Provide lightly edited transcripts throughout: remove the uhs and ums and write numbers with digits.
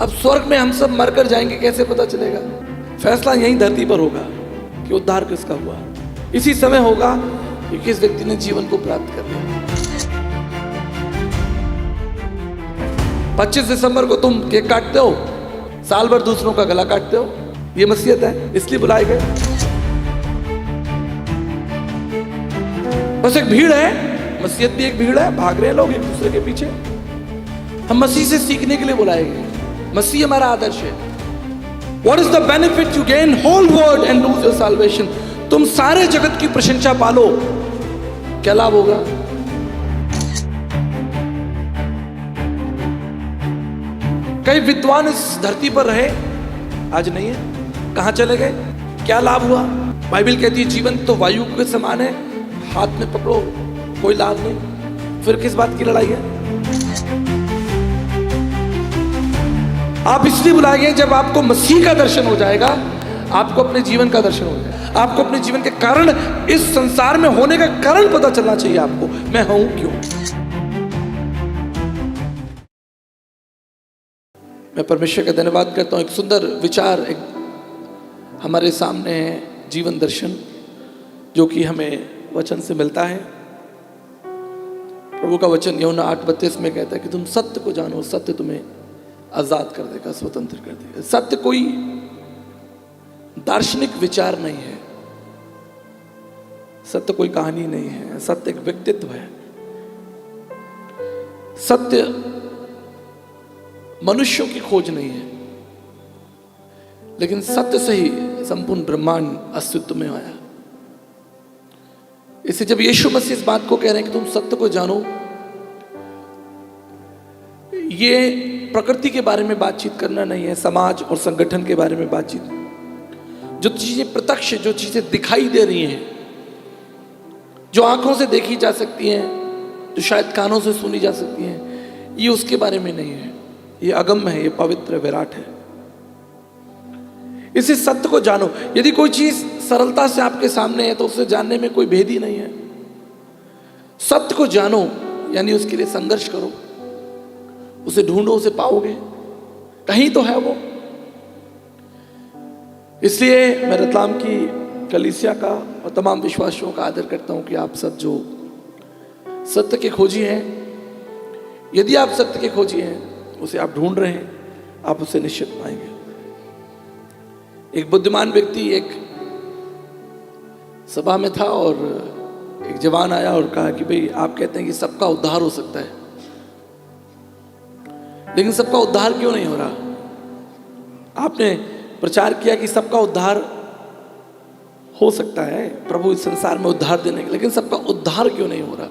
अब स्वर्ग में हम सब मरकर जाएंगे, कैसे पता चलेगा? फैसला यहीं धरती पर होगा कि उद्धार किसका हुआ। इसी समय होगा कि किस व्यक्ति ने जीवन को प्राप्त कर लिया। 25 दिसंबर को तुम केक काटते हो, साल भर दूसरों का गला काटते हो। ये मसीहत है, इसलिए बुलाए गए। बस एक भीड़ है, मसीहत भी एक भीड़ है, भाग रहे हैं लोग एक दूसरे के पीछे। हम मसीह से सीखने के लिए बुलाए गए। मसीह हमारा आदर्श है। What is the benefit you gain whole world and lose your salvation? तुम सारे जगत की प्रशंसा पालो, क्या लाभ होगा? कई विद्वान इस धरती पर रहे, आज नहीं है। कहां चले गए? क्या लाभ हुआ? बाइबल कहती है जीवन तो वायु के समान है, हाथ में पकड़ो, कोई लाभ नहीं। फिर किस बात की लड़ाई है? आप इसलिए बुलाए गए जब आपको मसीह का दर्शन हो जाएगा, आपको अपने जीवन का दर्शन हो जाएगा, आपको अपने जीवन के कारण, इस संसार में होने का कारण पता चलना चाहिए आपको, मैं हूं क्यों। मैं परमेश्वर का धन्यवाद करता हूं। एक सुंदर विचार एक हमारे सामने है, जीवन दर्शन, जो कि हमें वचन से मिलता है। प्रभु का वचन यूहन्ना 8:32 में कहता है कि तुम सत्य को जानो, सत्य तुम्हें आजाद कर देगा, स्वतंत्र कर देगा। सत्य कोई दार्शनिक विचार नहीं है, सत्य कोई कहानी नहीं है, सत्य एक व्यक्तित्व है। सत्य मनुष्यों की खोज नहीं है, लेकिन सत्य से ही संपूर्ण ब्रह्मांड अस्तित्व में आया। इससे जब यीशु मसीह इस बात को कह रहे हैं कि तुम सत्य को जानो, ये प्रकृति के बारे में बातचीत करना नहीं है, समाज और संगठन के बारे में बातचीत। जो चीजें प्रत्यक्ष, जो चीजें दिखाई दे रही हैं, जो आंखों से देखी जा सकती हैं, जो शायद कानों से सुनी जा सकती हैं, ये उसके बारे में नहीं है। ये अगम्य है, ये पवित्र विराट है। इसी सत्य को जानो। यदि कोई चीज सरलता से आपके सामने है तो उसे जानने में कोई भेद ही नहीं है। सत्य को जानो यानी उसके लिए संघर्ष करो, उसे ढूंढो, उसे पाओगे, कहीं तो है वो। इसलिए मैं रतलाम की कलीसिया का और तमाम विश्वासियों का आदर करता हूं कि आप सब जो सत्य के खोजी हैं, यदि आप सत्य के खोजी हैं, उसे आप ढूंढ रहे हैं, आप उसे निश्चित पाएंगे। एक बुद्धिमान व्यक्ति एक सभा में था और एक जवान आया और कहा कि भाई आप कहते हैं कि सबका उद्धार हो सकता है, लेकिन सबका उद्धार क्यों नहीं हो रहा? आपने प्रचार किया कि सबका उद्धार हो सकता है, प्रभु इस संसार में उद्धार देने के, लेकिन सबका उद्धार क्यों नहीं हो रहा?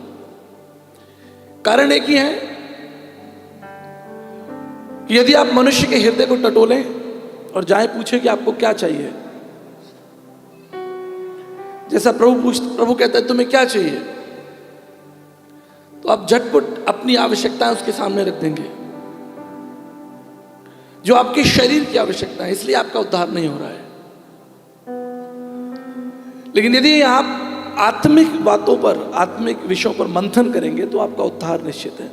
कारण एक ही है कि यदि आप मनुष्य के हृदय को टटोलें और जाए पूछे कि आपको क्या चाहिए, जैसा प्रभु कहता है तुम्हें क्या चाहिए, तो आप झटपट अपनी आवश्यकताएं उसके सामने रख देंगे, जो आपके शरीर की आवश्यकता है। इसलिए आपका उद्धार नहीं हो रहा है। लेकिन यदि आप आत्मिक बातों पर, आत्मिक विषयों पर मंथन करेंगे तो आपका उद्धार निश्चित है।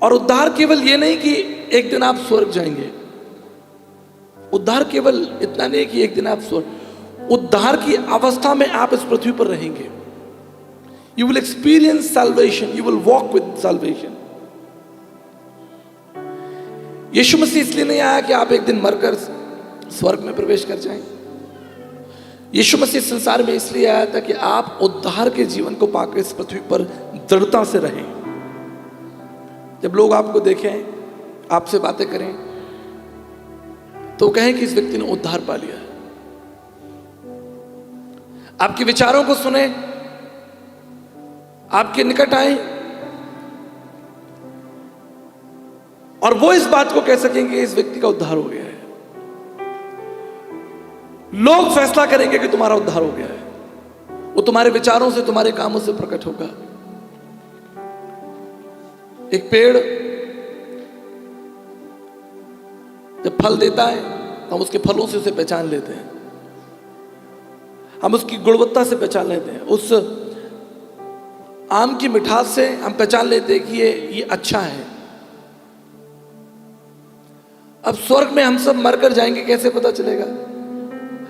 और उद्धार केवल ये नहीं कि एक दिन आप स्वर्ग जाएंगे, उद्धार केवल इतना नहीं कि एक दिन आप स्वर्ग, उद्धार की अवस्था में आप इस पृथ्वी पर रहेंगे। You will experience salvation, you will walk with salvation. Yeshu Masih इसलिए नहीं आया कि आप एक दिन मरकर स्वर्ग में प्रवेश कर जाएं। यीशु मसीह संसार में इसलिए आया था कि आप उद्धार के जीवन को पाकर इस पृथ्वी पर दृढ़ता से रहें। जब लोग आपको देखें, आपसे बातें करें, तो कहें कि इस व्यक्ति ने उद्धार पा लिया। आपके विचारों को सुने, आपके निकट आए और वो इस बात को कह सकेंगे कि इस व्यक्ति का उद्धार हो गया है। लोग फैसला करेंगे कि तुम्हारा उद्धार हो गया है। वो तुम्हारे विचारों से, तुम्हारे कामों से प्रकट होगा। एक पेड़ जब फल देता है, हम उसके फलों से उसे पहचान लेते हैं, हम उसकी गुणवत्ता से पहचान लेते हैं। उस आम की मिठास से हम पहचान लेते हैं कि ये अच्छा है। अब स्वर्ग में हम सब मरकर जाएंगे, कैसे पता चलेगा?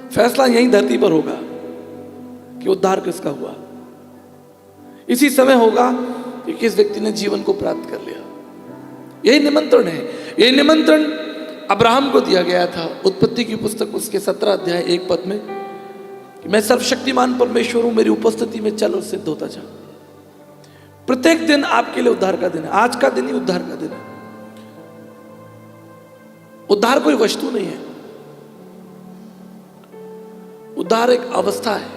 फैसला यहीं धरती पर होगा कि उद्धार किसका हुआ। इसी समय होगा कि किस व्यक्ति ने जीवन को प्राप्त कर लिया। यही निमंत्रण है। यही निमंत्रण अब्राहम को दिया गया था उत्पत्ति की पुस्तक उसके 17 अध्याय 1 पद में कि मैं सर्वशक्तिमान परमेश्वर हूं, मेरी उपस्थिति में चल और सिद्ध होता जा। प्रत्येक दिन आपके लिए उद्धार का दिन है। आज का दिन ही उद्धार का दिन है। उद्धार कोई वस्तु नहीं है, उद्धार एक अवस्था है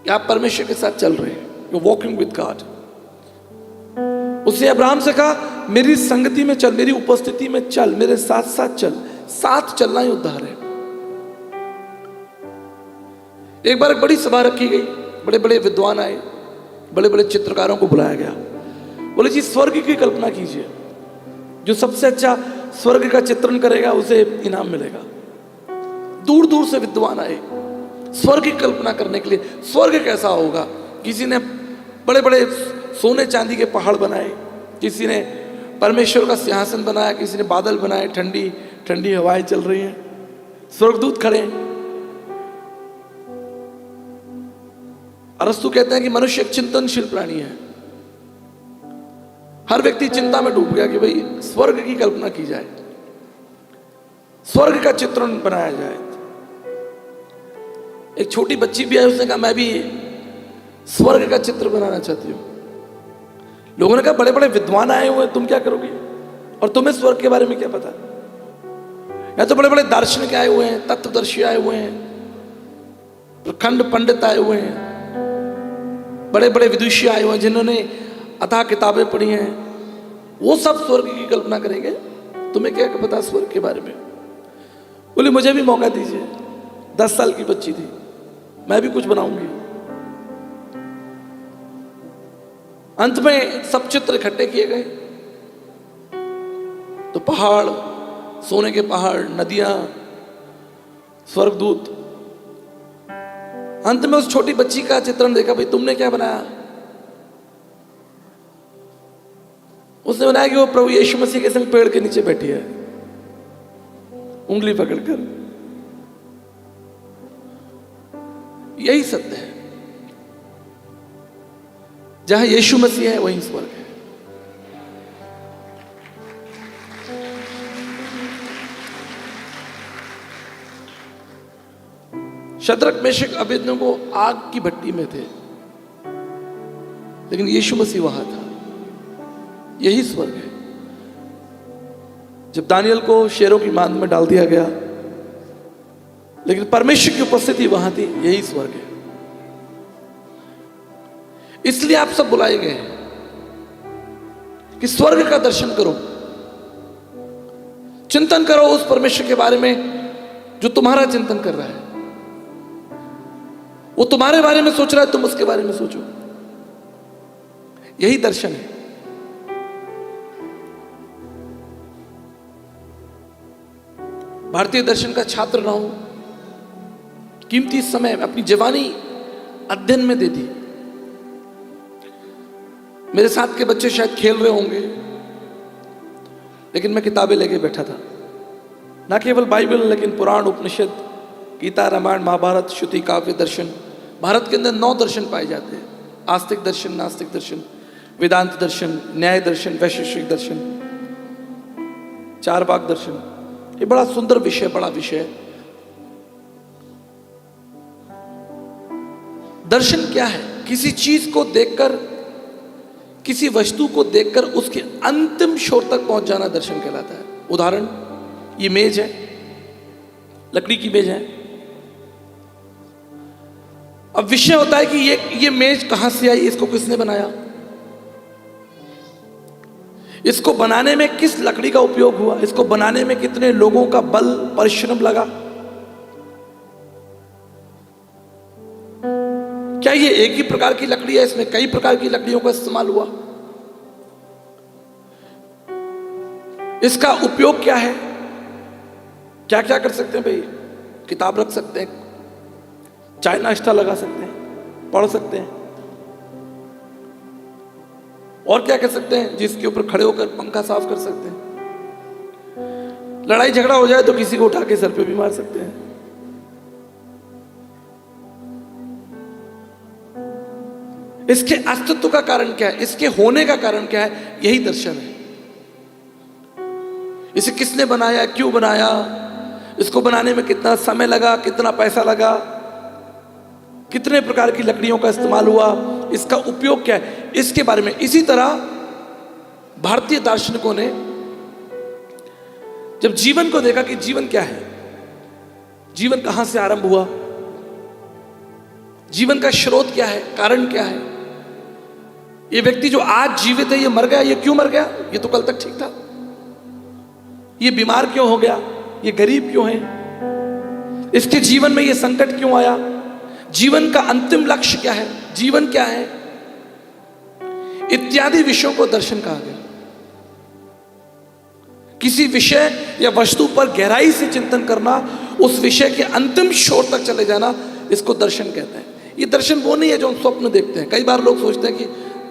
कि आप परमेश्वर के साथ चल रहे हैं, यू वॉकिंग विद गॉड। उसने अब्राहम से कहा मेरी संगति में चल, मेरी उपस्थिति में चल, मेरे साथ साथ चल। साथ चलना ही उद्धार है। एक बार एक बड़ी सभा रखी गई, बड़े बड़े विद्वान आए, बड़े बड़े चित्रकारों को बुलाया गया। बोले जी स्वर्ग की कल्पना कीजिए, जो सबसे अच्छा स्वर्ग का चित्रण करेगा उसे इनाम मिलेगा। दूर दूर से विद्वान आए स्वर्ग की कल्पना करने के लिए। स्वर्ग कैसा होगा? किसी ने बड़े बड़े सोने चांदी के पहाड़ बनाए, किसी ने परमेश्वर का सिंहासन बनाया, किसी ने बादल बनाए, ठंडी ठंडी हवाएं चल रही हैं, स्वर्गदूत खड़े हैं। अरस्तु कहते हैं कि मनुष्य एक चिंतनशील प्राणी है। हर व्यक्ति चिंता में डूब गया कि भाई स्वर्ग की कल्पना की जाए, स्वर्ग का चित्रण बनाया जाए। एक छोटी बच्ची भी आई, उसने कहा मैं भी स्वर्ग का चित्र बनाना चाहती हूं। लोगों ने कहा बड़े बड़े विद्वान आए हुए हैं, तुम क्या करोगे और तुम्हें स्वर्ग के बारे में क्या पता? या तो बड़े बड़े दार्शनिक आए हुए हैं, तत्वदर्शी आए हुए हैं, प्रखंड पंडित आए हुए हैं, बड़े बड़े विदुषी आए हुए हैं जिन्होंने अथाह किताबें पढ़ी हैं, वो सब स्वर्ग की कल्पना करेंगे। तुम्हें क्या पता स्वर्ग के बारे में? बोले मुझे भी मौका दीजिए। 10 साल की बच्ची थी, मैं भी कुछ बनाऊंगी। अंत में सब चित्र इकट्ठे किए गए तो पहाड़, सोने के पहाड़, नदियां, स्वर्गदूत। अंत में उस छोटी बच्ची का चित्रण देखा, भाई तुमने क्या बनाया? उसने बनाया कि वो प्रभु यीशु मसीह के संग पेड़ के नीचे बैठी है, उंगली पकड़कर। यही सत्य है, जहां यीशु मसीह है वहीं स्वर्ग है। शद्रक मेशक अबेदनगो आग की भट्टी में थे, लेकिन यीशु मसीह वहां था। यही स्वर्ग है। जब दानियल को शेरों की मांद में डाल दिया गया, लेकिन परमेश्वर की उपस्थिति वहां थी। यही स्वर्ग है। इसलिए आप सब बुलाए गए हैं कि स्वर्ग का दर्शन करो, चिंतन करो उस परमेश्वर के बारे में जो तुम्हारा चिंतन कर रहा है। वो तुम्हारे बारे में सोच रहा है, तुम उसके बारे में सोचो। यही दर्शन है। भारतीय दर्शन का छात्र रहा हूं, कीमती समय अपनी जवानी अध्ययन में दे दी। मेरे साथ के बच्चे शायद खेल रहे होंगे, लेकिन मैं किताबें लेके बैठा था। ना केवल बाइबल, लेकिन पुराण, उपनिषद, गीता, रामायण, महाभारत, श्रुति, काव्य, दर्शन। भारत के अंदर 9 दर्शन पाए जाते हैं: आस्तिक दर्शन, नास्तिक दर्शन, वेदांत दर्शन, न्याय दर्शन, वैशेषिक दर्शन, चारवाक दर्शन। ये बड़ा सुंदर विषय, बड़ा विषय है। दर्शन क्या है? किसी चीज को देखकर, किसी वस्तु को देखकर उसके अंतिम छोर तक पहुंच जाना दर्शन कहलाता है। उदाहरण, ये मेज है, लकड़ी की मेज है। अब विषय होता है कि ये मेज कहां से आई, इसको किसने बनाया, इसको बनाने में किस लकड़ी का उपयोग हुआ, इसको बनाने में कितने लोगों का बल, परिश्रम लगा। क्या ये एक ही प्रकार की लकड़ी है, इसमें कई प्रकार की लकड़ियों का इस्तेमाल हुआ? इसका उपयोग क्या है? क्या क्या कर सकते हैं भाई? किताब रख सकते हैं, चाय नाश्ता लगा सकते हैं, पढ़ सकते हैं, और क्या कर सकते हैं? जिसके ऊपर खड़े होकर पंखा साफ कर सकते हैं। लड़ाई झगड़ा हो जाए तो किसी को उठा के सर पे भी मार सकते हैं। इसके अस्तित्व का कारण क्या है, इसके होने का कारण क्या है? यही दर्शन है। इसे किसने बनाया, क्यों बनाया, इसको बनाने में कितना समय लगा, कितना पैसा लगा, कितने प्रकार की लकड़ियों का इस्तेमाल हुआ, इसका उपयोग क्या है, इसके बारे में। इसी तरह भारतीय दार्शनिकों ने जब जीवन को देखा कि जीवन क्या है, जीवन कहां से आरंभ हुआ, जीवन का स्रोत क्या है, कारण क्या है, ये व्यक्ति जो आज जीवित है ये मर गया, ये क्यों मर गया, ये तो कल तक ठीक था, ये बीमार क्यों हो गया, ये गरीब क्यों है, इसके जीवन में ये संकट क्यों आया, जीवन का अंतिम लक्ष्य क्या है, जीवन क्या है, इत्यादि विषयों को दर्शन कहा गया। किसी विषय या वस्तु पर गहराई से चिंतन करना, उस विषय के अंतिम छोर तक चले जाना, इसको दर्शन कहते हैं। ये दर्शन वो नहीं है जो हम स्वप्न देखते हैं। कई बार लोग सोचते हैं कि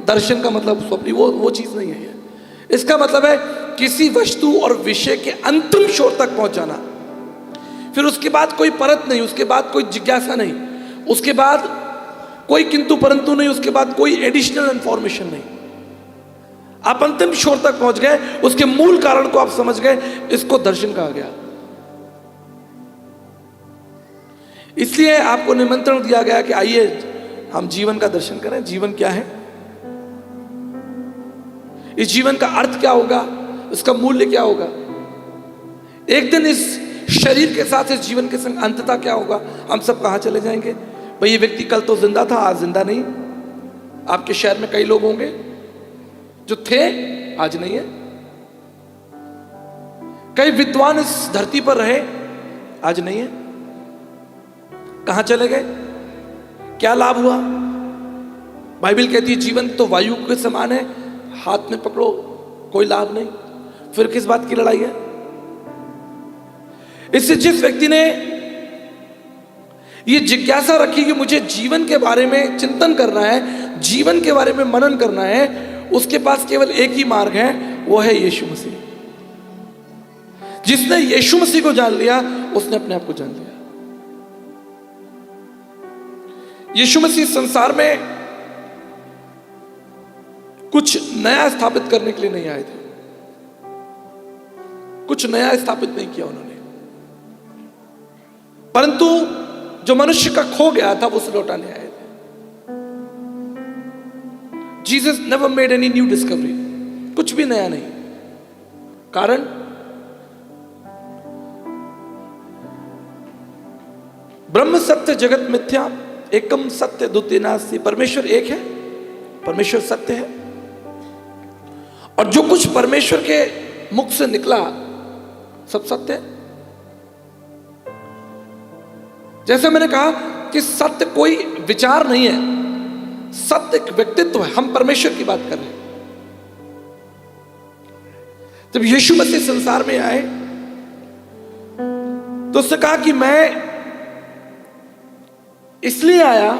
दर्शन का मतलब स्वप्न, वो चीज नहीं है। इसका मतलब है किसी वस्तु और विषय के अंतिम छोर तक पहुंच जाना, फिर उसके बाद कोई परत नहीं, उसके बाद कोई जिज्ञासा नहीं, उसके बाद कोई किंतु परंतु नहीं, उसके बाद कोई एडिशनल इंफॉर्मेशन नहीं। आप अंतिम छोर तक पहुंच गए, उसके मूल कारण को आप समझ गए, इसको दर्शन कहा गया। इसलिए आपको निमंत्रण दिया गया कि आइए हम जीवन का दर्शन करें। जीवन क्या है, इस जीवन का अर्थ क्या होगा, इसका मूल्य क्या होगा, एक दिन इस शरीर के साथ इस जीवन के संग अंतता क्या होगा, हम सब कहां चले जाएंगे। भाई ये व्यक्ति कल तो जिंदा था, आज जिंदा नहीं। आपके शहर में कई लोग होंगे जो थे, आज नहीं है। कई विद्वान इस धरती पर रहे, आज नहीं है। कहां चले गए, क्या लाभ हुआ। बाइबल कहती है जीवन तो वायु के समान है, हाथ में पकड़ो, कोई लाभ नहीं, फिर किस बात की लड़ाई है। इससे जिस व्यक्ति ने ये जिज्ञासा रखी कि मुझे जीवन के बारे में चिंतन करना है, जीवन के बारे में मनन करना है, उसके पास केवल एक ही मार्ग है, वो है यीशु मसीह। जिसने यीशु मसीह को जान लिया, उसने अपने आप को जान लिया। यीशु मसीह संसार में कुछ नया स्थापित करने के लिए नहीं आए थे, कुछ नया स्थापित नहीं किया उन्होंने, परंतु जो मनुष्य का खो गया था वो उसे लौटाने आए थे। Jesus never made any new discovery, कुछ भी नया नहीं। कारण ब्रह्म सत्य जगत मिथ्या एकम सत्य द्वितीय नास्ति। परमेश्वर एक है, परमेश्वर सत्य है, और जो कुछ परमेश्वर के मुख से निकला सब सत्य है। जैसे मैंने कहा कि सत्य कोई विचार नहीं है, सत्य एक व्यक्तित्व है। हम परमेश्वर की बात कर रहे हैं। जब यीशु मसीह संसार में आए तो उसने कहा कि मैं इसलिए आया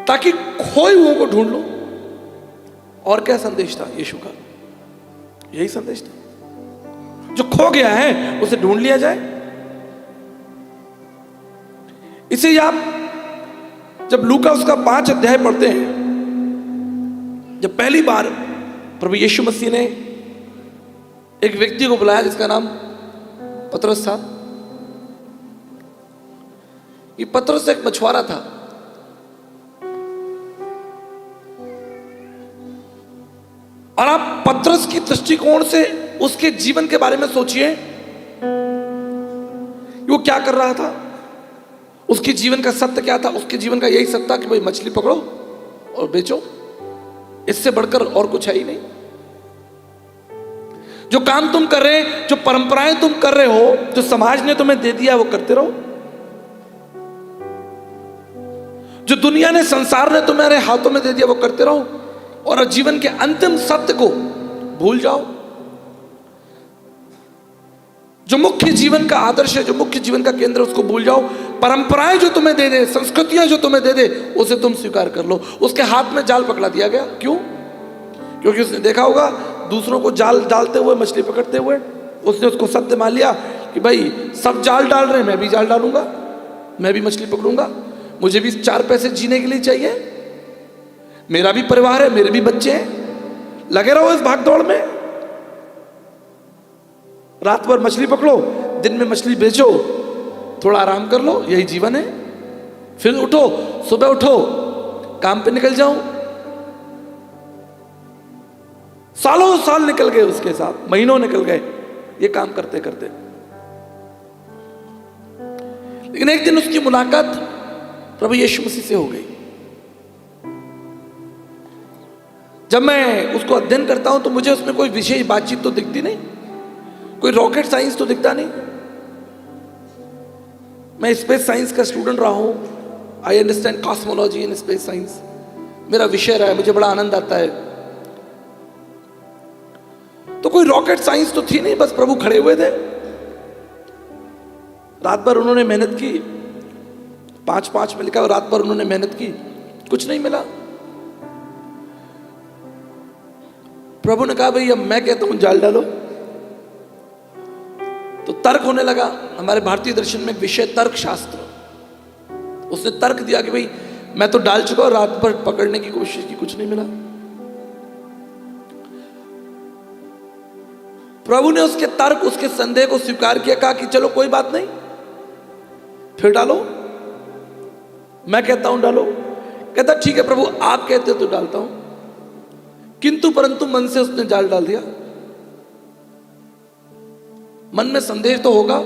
ताकि खोए हुओं को ढूंढ लो। और क्या संदेश था यीशु का, यही संदेश था, जो खो गया है उसे ढूंढ लिया जाए। इसे आप जब लूका उसका 5 अध्याय पढ़ते हैं, जब पहली बार प्रभु यीशु मसीह ने एक व्यक्ति को बुलाया जिसका नाम पतरस था। ये पतरस एक मछुआरा था, और आप पतरस की दृष्टिकोण से उसके जीवन के बारे में सोचिए, वो क्या कर रहा था, उसके जीवन का सत्य क्या था। उसके जीवन का यही सत्य था कि भाई मछली पकड़ो और बेचो, इससे बढ़कर और कुछ है ही नहीं। जो काम तुम कर रहे हैं, जो परंपराएं तुम कर रहे हो, जो समाज ने तुम्हें दे दिया, वो करते रहो। जो दुनिया ने, संसार ने तुम्हारे हाथों में दे दिया, वो करते रहो, और जीवन के अंतिम सत्य को भूल जाओ। जो मुख्य जीवन का आदर्श है, जो मुख्य जीवन का केंद्र है, उसको भूल जाओ। परंपराएं जो तुम्हें दे दे, संस्कृतियां जो तुम्हें दे दे, उसे तुम स्वीकार कर लो। उसके हाथ में जाल पकड़ा दिया गया। क्यों? क्योंकि उसने देखा होगा दूसरों को जाल डालते हुए, मछली पकड़ते हुए। उसने उसको सत्य मान लिया कि भाई सब जाल डाल रहे हैं, मैं भी जाल डालूंगा, मैं भी मछली पकड़ूंगा, मुझे भी 4 पैसे जीने के लिए चाहिए, मेरा भी परिवार है, मेरे भी बच्चे हैं, लगे रहो इस भाग दौड़ में। रात भर मछली पकड़ो, दिन में मछली बेचो, थोड़ा आराम कर लो, यही जीवन है। फिर उठो, सुबह उठो, काम पे निकल जाओ। सालों साल निकल गए उसके साथ, महीनों निकल गए ये काम करते करते। लेकिन एक दिन उसकी मुलाकात प्रभु यीशु मसीह से हो गई। जब मैं उसको अध्ययन करता हूं तो मुझे उसमें कोई विशेष बातचीत तो दिखती नहीं, कोई रॉकेट साइंस तो दिखता नहीं। मैं स्पेस साइंस का स्टूडेंट रहा हूं, I understand cosmology in space science, मेरा विषय रहा है, मुझे बड़ा आनंद आता है। तो कोई रॉकेट साइंस तो थी नहीं, बस प्रभु खड़े हुए थे। रात भर उन्होंने मेहनत की, 5-5 में लिखा, रात भर उन्होंने मेहनत की, कुछ नहीं मिला। प्रभु ने कहा भाई अब मैं कहता हूं जाल डालो। तो तर्क होने लगा। हमारे भारतीय दर्शन में एक विषय तर्क शास्त्र, उसने तर्क दिया कि भाई मैं तो डाल चुका हूं, रात भर पकड़ने की कोशिश की, कुछ नहीं मिला। प्रभु ने उसके तर्क, उसके संदेह को स्वीकार किया, कहा कि चलो कोई बात नहीं, फिर डालो, मैं कहता हूं डालो। कहता ठीक है प्रभु, आप कहते हो तो डालता हूं। किंतु परंतु मन से उसने जाल डाल दिया। मन में संदेह तो होगा,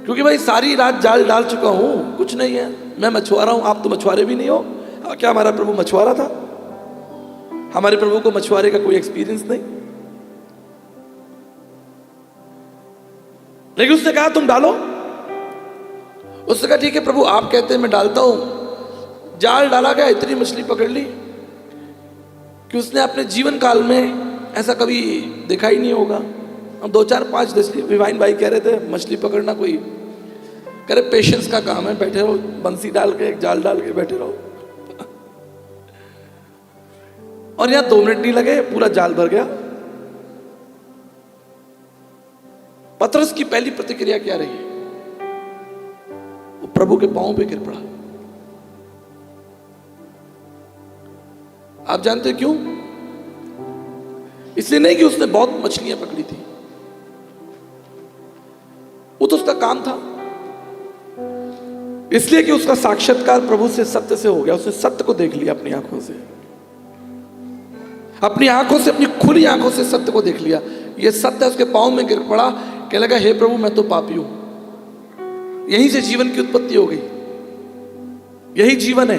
क्योंकि भाई सारी रात जाल डाल चुका हूं, कुछ नहीं है, मैं मछुआरा हूं, आप तो मछुआरे भी नहीं हो। क्या हमारा प्रभु मछुआरा था? हमारे प्रभु को मछुआरे का कोई एक्सपीरियंस नहीं। लेकिन उसने कहा तुम डालो। उसने कहा ठीक है प्रभु, आप कहते हैं मैं डालता हूं। जाल डाला गया, इतनी मछली पकड़ ली कि उसने अपने जीवन काल में ऐसा कभी देखा ही नहीं होगा। हम 2-4-5 मछली, विवाइन भाई कह रहे थे मछली पकड़ना कोई, कह रहे पेशेंस का काम है, बैठे रहो, बंसी डाल के, एक जाल डाल के बैठे रहो। और यहां 2 मिनट नहीं लगे, पूरा जाल भर गया। पतरस की पहली प्रतिक्रिया क्या रही? वो प्रभु के पांव पे गिर पड़ा। आप जानते क्यों? इसलिए नहीं कि उसने बहुत मछलियां पकड़ी थी, वो तो उसका काम था। इसलिए कि उसका साक्षात्कार प्रभु से, सत्य से हो गया। उसने सत्य को देख लिया अपनी आंखों से, अपनी आंखों से, अपनी खुली आंखों से सत्य को देख लिया। ये सत्य उसके पांव में गिर पड़ा। कहने लगा हे प्रभु, मैं तो पापी हूं। यहीं से जीवन की उत्पत्ति हो गई, यही जीवन है।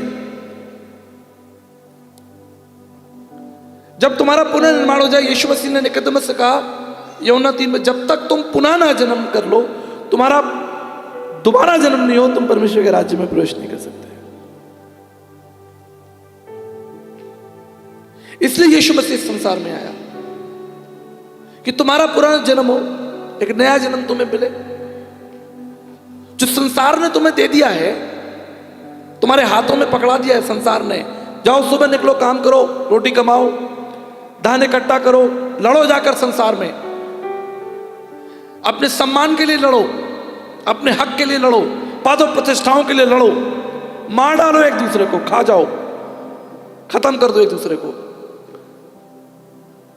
जब तुम्हारा पुनर्निर्माण हो जाए, यीशु मसीह ने निकोदेमस से कहा यूहन्ना 3 में, जब तक तुम पुनः ना जन्म कर लो, तुम्हारा दोबारा जन्म नहीं हो, तुम परमेश्वर के राज्य में प्रवेश नहीं कर सकते। इसलिए यीशु मसीह इस संसार में आया कि तुम्हारा पुराना जन्म हो, एक नया जन्म तुम्हें मिले। जो संसार ने तुम्हें दे दिया है, तुम्हारे हाथों में पकड़ा दिया है संसार ने। जाओ सुबह निकलो, काम करो, रोटी कमाओ, धान इकट्ठा करो, लड़ो जाकर संसार में, अपने सम्मान के लिए लड़ो, अपने हक के लिए लड़ो, पद और प्रतिष्ठाओं के लिए लड़ो, मार डालो एक दूसरे को, खा जाओ, खत्म कर दो एक दूसरे को।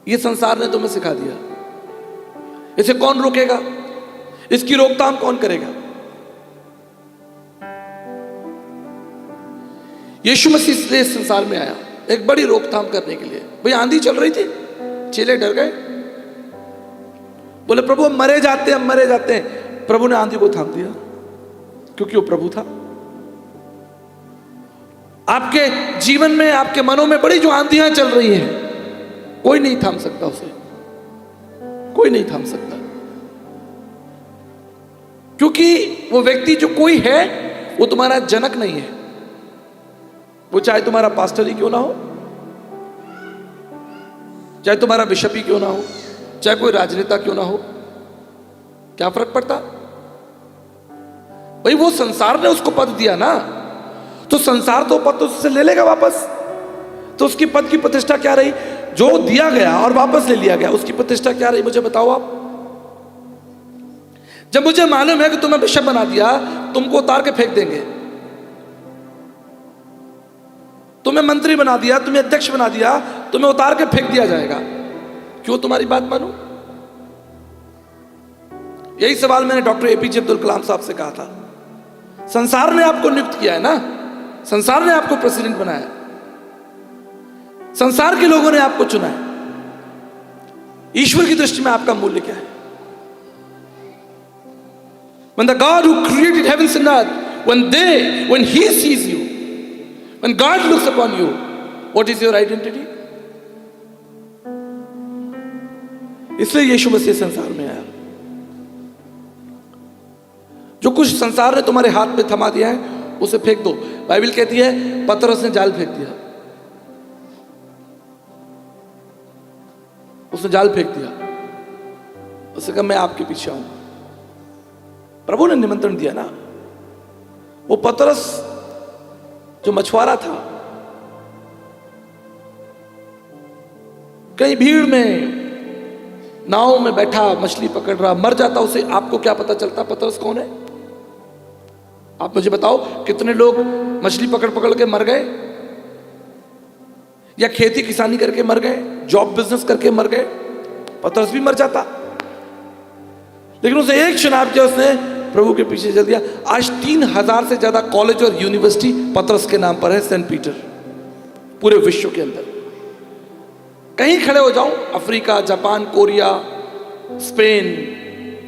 ये संसार ने तुम्हें सिखा दिया। इसे कौन रोकेगा? इसकी रोकथाम कौन करेगा? यीशु मसीह इसलिए इस संसार में आया, एक बड़ी रोकथाम करने के लिए। भाई आंधी चल रही थी, चेले डर गए, बोले प्रभु हम मरे जाते हैं, हम मरे जाते हैं। प्रभु ने आंधी को थाम दिया, क्योंकि वो प्रभु था। आपके जीवन में, आपके मनों में बड़ी जो आंधियां चल रही हैं, कोई नहीं थाम सकता उसे, कोई नहीं थाम सकता। क्योंकि वो व्यक्ति जो कोई है, वो तुम्हारा जनक नहीं है। वो चाहे तुम्हारा पास्टर ही क्यों ना हो, चाहे तुम्हारा बिशप ही क्यों ना हो, चाहे कोई राजनेता क्यों ना हो, क्या फर्क पड़ता? भाई वो संसार ने उसको पद दिया ना, तो संसार तो पद तो उससे ले लेगा वापस। तो उसकी पद की प्रतिष्ठा क्या रही? जो दिया गया और वापस ले लिया गया, उसकी प्रतिष्ठा क्या रही मुझे बताओ आप। जब मुझे मालूम है कि तुम्हें बिशप बना दिया, तुमको उतार के फेंक देंगे। तुम्हें मंत्री बना दिया, तुम्हें अध्यक्ष बना दिया, तुम्हें उतार के फेंक दिया जाएगा। क्यों तुम्हारी बात मानूं? यही सवाल मैंने डॉक्टर एपीजे अब्दुल कलाम साहब से कहा था। संसार ने आपको नियुक्त किया है ना, संसार ने आपको प्रेसिडेंट बनाया, संसार के लोगों ने आपको चुना है। ईश्वर की दृष्टि में आपका मूल्य क्या है? When the God who created heavens and earth, when he sees you, when God looks upon you, what is your identity? इसलिए यीशु मसीह संसार में आया। जो कुछ संसार ने तुम्हारे हाथ में थमा दिया है, उसे फेंक दो। बाइबल कहती है पतरस ने जाल फेंक दिया, उसने जाल फेंक दिया, उसने कहा मैं आपके पीछे आऊंगा। प्रभु ने निमंत्रण दिया ना। वो पतरस जो मछुआरा था, कहीं भीड़ में नाव में बैठा मछली पकड़ रहा, मर जाता, उसे आपको क्या पता चलता पतरस कौन है? आप मुझे बताओ, कितने लोग मछली पकड़ पकड़ के मर गए, या खेती किसानी करके मर गए, जॉब बिजनेस करके मर गए। पतरस भी मर जाता, लेकिन उसे एक चुनाव किया, उसने प्रभु के पीछे चल दिया। आज 3000 से ज्यादा कॉलेज और यूनिवर्सिटी पतरस के नाम पर है, सेंट पीटर, पूरे विश्व के अंदर। कहीं खड़े हो जाओ, अफ्रीका, जापान, कोरिया, स्पेन,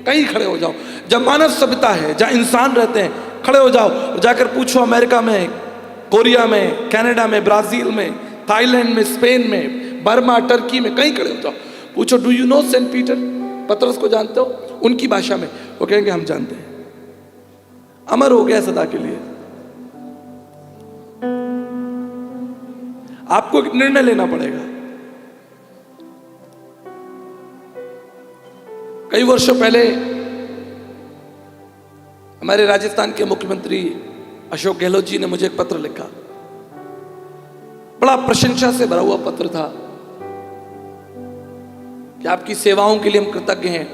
कहीं खड़े हो जाओ, जब मानव सभ्यता है, जहां इंसान रहते हैं, खड़े हो जाओ और जाकर पूछो अमेरिका में, कोरिया में, कनाडा में, ब्राजील में, थाईलैंड में, स्पेन में, बर्मा, टर्की में, कहीं खड़े हो जाओ, पूछो do you know Saint Peter? पतरस को जानते हो? उनकी भाषा में वो कहेंगे हम जानते हैं। अमर हो गया सदा के लिए। आपको एक निर्णय लेना पड़ेगा। कई वर्षों पहले हमारे राजस्थान के मुख्यमंत्री अशोक गहलोत जी ने मुझे एक पत्र लिखा। बड़ा प्रशंसा से भरा हुआ पत्र था कि आपकी सेवाओं के लिए हम कृतज्ञ हैं।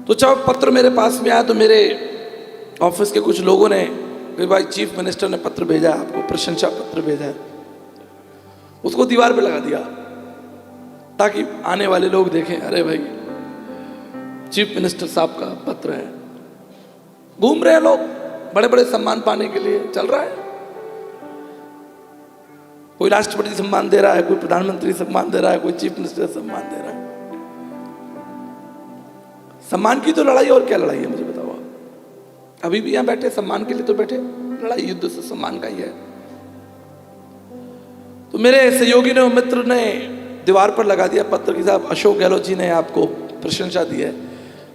तो जब पत्र मेरे पास में आया तो मेरे ऑफिस के कुछ लोगों ने, भाई चीफ मिनिस्टर ने पत्र भेजा है आपको, प्रशंसा पत्र भेजा है, उसको दीवार पे लगा दिया ताकि आने वाले लोग देखें, अरे भाई चीफ मिनिस्टर साहब का पत्र है। घूम रहे हैं लोग बड़े बड़े सम्मान पाने के लिए, चल रहा है। कोई राष्ट्रपति सम्मान दे रहा है, कोई प्रधानमंत्री सम्मान दे रहा है, कोई चीफ मिनिस्टर सम्मान दे रहा है। सम्मान की तो लड़ाई, और क्या लड़ाई है मुझे बताओ आप? अभी भी यहां बैठे सम्मान के लिए तो बैठे, लड़ाई युद्ध से सम्मान का ही है। तो मेरे सहयोगी ने, मित्र ने दीवार पर लगा दिया पत्र की, साहब अशोक गहलोत जी ने आपको प्रशंसा दी है,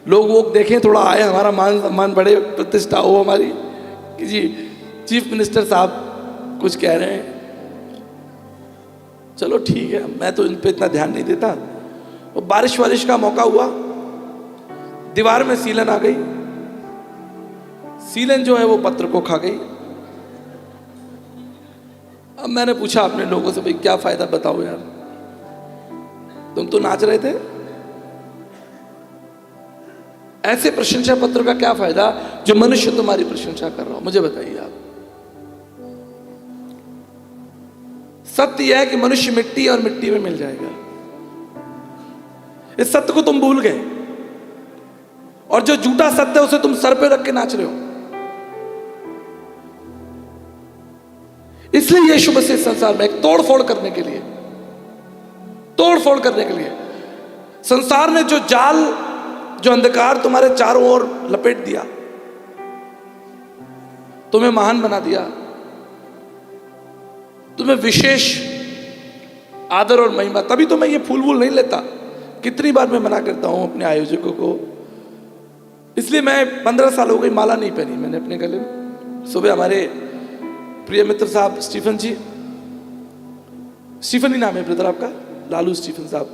लोग वो देखें, थोड़ा आए, हमारा मान सम्मान बढ़े, प्रतिष्ठा हो हमारी कि जी चीफ मिनिस्टर साहब कुछ कह रहे हैं। चलो ठीक है, मैं तो इन पे इतना ध्यान नहीं देता। वो बारिश का मौका हुआ, दीवार में सीलन आ गई, सीलन जो है वो पत्र को खा गई। अब मैंने पूछा अपने लोगों से, भाई क्या फायदा बताओ यार, तुम तो नाच रहे थे, ऐसे प्रशंसा पत्र का क्या फायदा जो मनुष्य तुम्हारी प्रशंसा कर रहा हो? मुझे बताइए आप। सत्य यह है कि मनुष्य मिट्टी और मिट्टी में मिल जाएगा। इस सत्य को तुम भूल गए, और जो झूठा सत्य है उसे तुम सर पे रख के नाच रहे हो। इसलिए यीशु मसीह संसार में एक तोड़फोड़ करने के लिए, संसार ने जो जाल, जो अंधकार तुम्हारे चारों ओर लपेट दिया, तुम्हें महान बना दिया, तुम्हें विशेष आदर और महिमा। तभी तो मैं ये फूल वूल नहीं लेता। कितनी बार मैं मना करता हूं अपने आयोजकों को, इसलिए मैं 15 साल हो गई माला नहीं पहनी मैंने अपने गले में। सुबह हमारे प्रिय मित्र साहब स्टीफन जी, स्टीफन ही नाम है ब्रदर आपका, लालू स्टीफन साहब,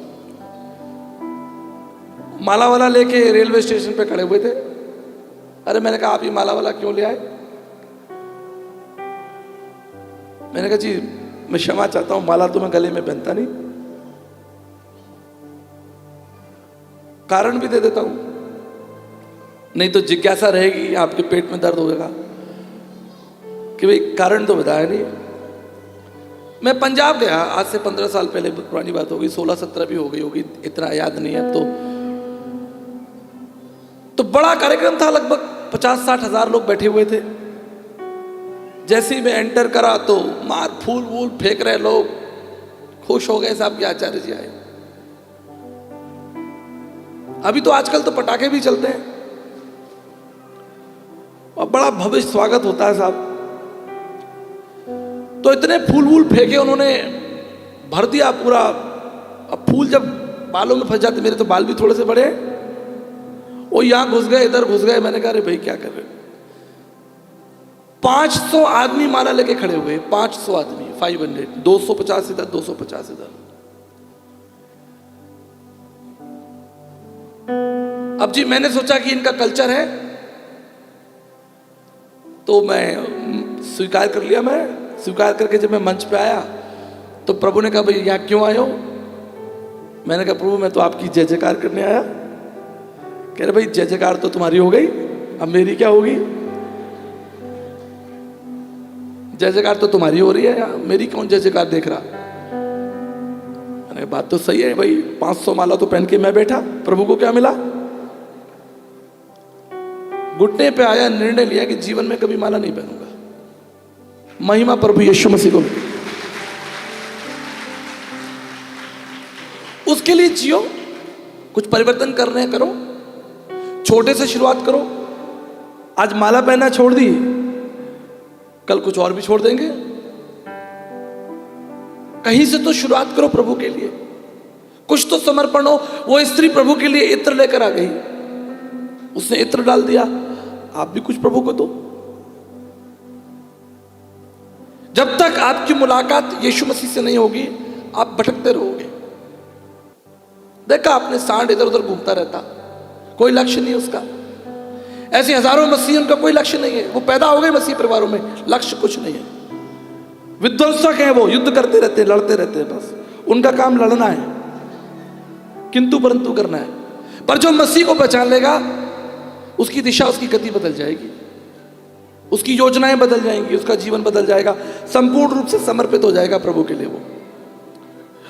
माला वाला लेके रेलवे स्टेशन पे खड़े हुए थे। अरे मैंने कहा आप ये माला वाला क्यों ले आए? मैंने कहा जी मैं क्षमा चाहता हूं, माला तो मैं गले में पहनता नहीं। कारण भी दे देता हूं, नहीं तो जिज्ञासा रहेगी, आपके पेट में दर्द होगा कि भाई कारण तो बताया नहीं। मैं पंजाब गया आज से 15 साल पहले, पुरानी बात होगी, 16-17 भी हो गई होगी, इतना याद नहीं है। तो बड़ा कार्यक्रम था, लगभग 50-60 हजार लोग बैठे हुए थे। जैसे ही मैं एंटर करा तो मार फूल वूल फेंक रहे लोग, खुश हो गए साहब कि आचार्य जी आए। अभी तो आजकल तो पटाखे भी चलते हैं और बड़ा भव्य स्वागत होता है साहब। तो इतने फूल वूल फेंके उन्होंने, भर दिया पूरा। अब फूल जब बालों में फंस जाते, मेरे तो बाल भी थोड़े से बड़े, वो यहां घुस गए, इधर घुस गए। मैंने कहा अरे भाई क्या कर रहे हो? 500 आदमी माला लेके खड़े हुए, 500 आदमी, 500, 250 इधर, 250 इधर। अब जी मैंने सोचा कि इनका कल्चर है, तो मैं स्वीकार कर लिया। मैं स्वीकार करके जब मैं मंच पे आया तो प्रभु ने कहा भाई यहाँ क्यों आए हो? मैंने कहा प्रभु मैं तो आपकी जय जयकार करने आया। कह रहे भाई जय जयकार तो तुम्हारी हो गई, अब मेरी क्या होगी? जय जयकार तो तुम्हारी हो रही है, मेरी कौन जय जयकार देख रहा? मैंने कहा बात तो सही है भाई, 500 माला तो पहन के मैं बैठा, प्रभु को क्या मिला? घुटने पे आया, निर्णय लिया कि जीवन में कभी माला नहीं पहनूंगा। महिमा प्रभु यीशु मसीह को। उसके लिए जियो, कुछ परिवर्तन करने हैं करो, छोटे से शुरुआत करो। आज माला पहनना छोड़ दी, कल कुछ और भी छोड़ देंगे। कहीं से तो शुरुआत करो प्रभु के लिए, कुछ तो समर्पण हो। वो स्त्री प्रभु के लिए इत्र लेकर आ गई, उसने इत्र डाल दिया, आप भी कुछ प्रभु को दो। जब तक आपकी मुलाकात यीशु मसीह से नहीं होगी, आप भटकते रहोगे। देखा आपने, सांड इधर उधर घूमता रहता, कोई लक्ष्य नहीं उसका। ऐसे हजारों मसीह, उनका कोई लक्ष्य नहीं है। वो पैदा हो गए मसीह परिवारों में, लक्ष्य कुछ नहीं है। विध्वंसक है वो, युद्ध करते रहते, लड़ते रहते हैं, बस उनका काम लड़ना है, किंतु परंतु करना है। पर जो मसीह को पहचान लेगा, उसकी दिशा, उसकी गति बदल जाएगी, उसकी योजनाएं बदल जाएंगी, उसका जीवन बदल जाएगा, संपूर्ण रूप से समर्पित हो जाएगा प्रभु के लिए। वो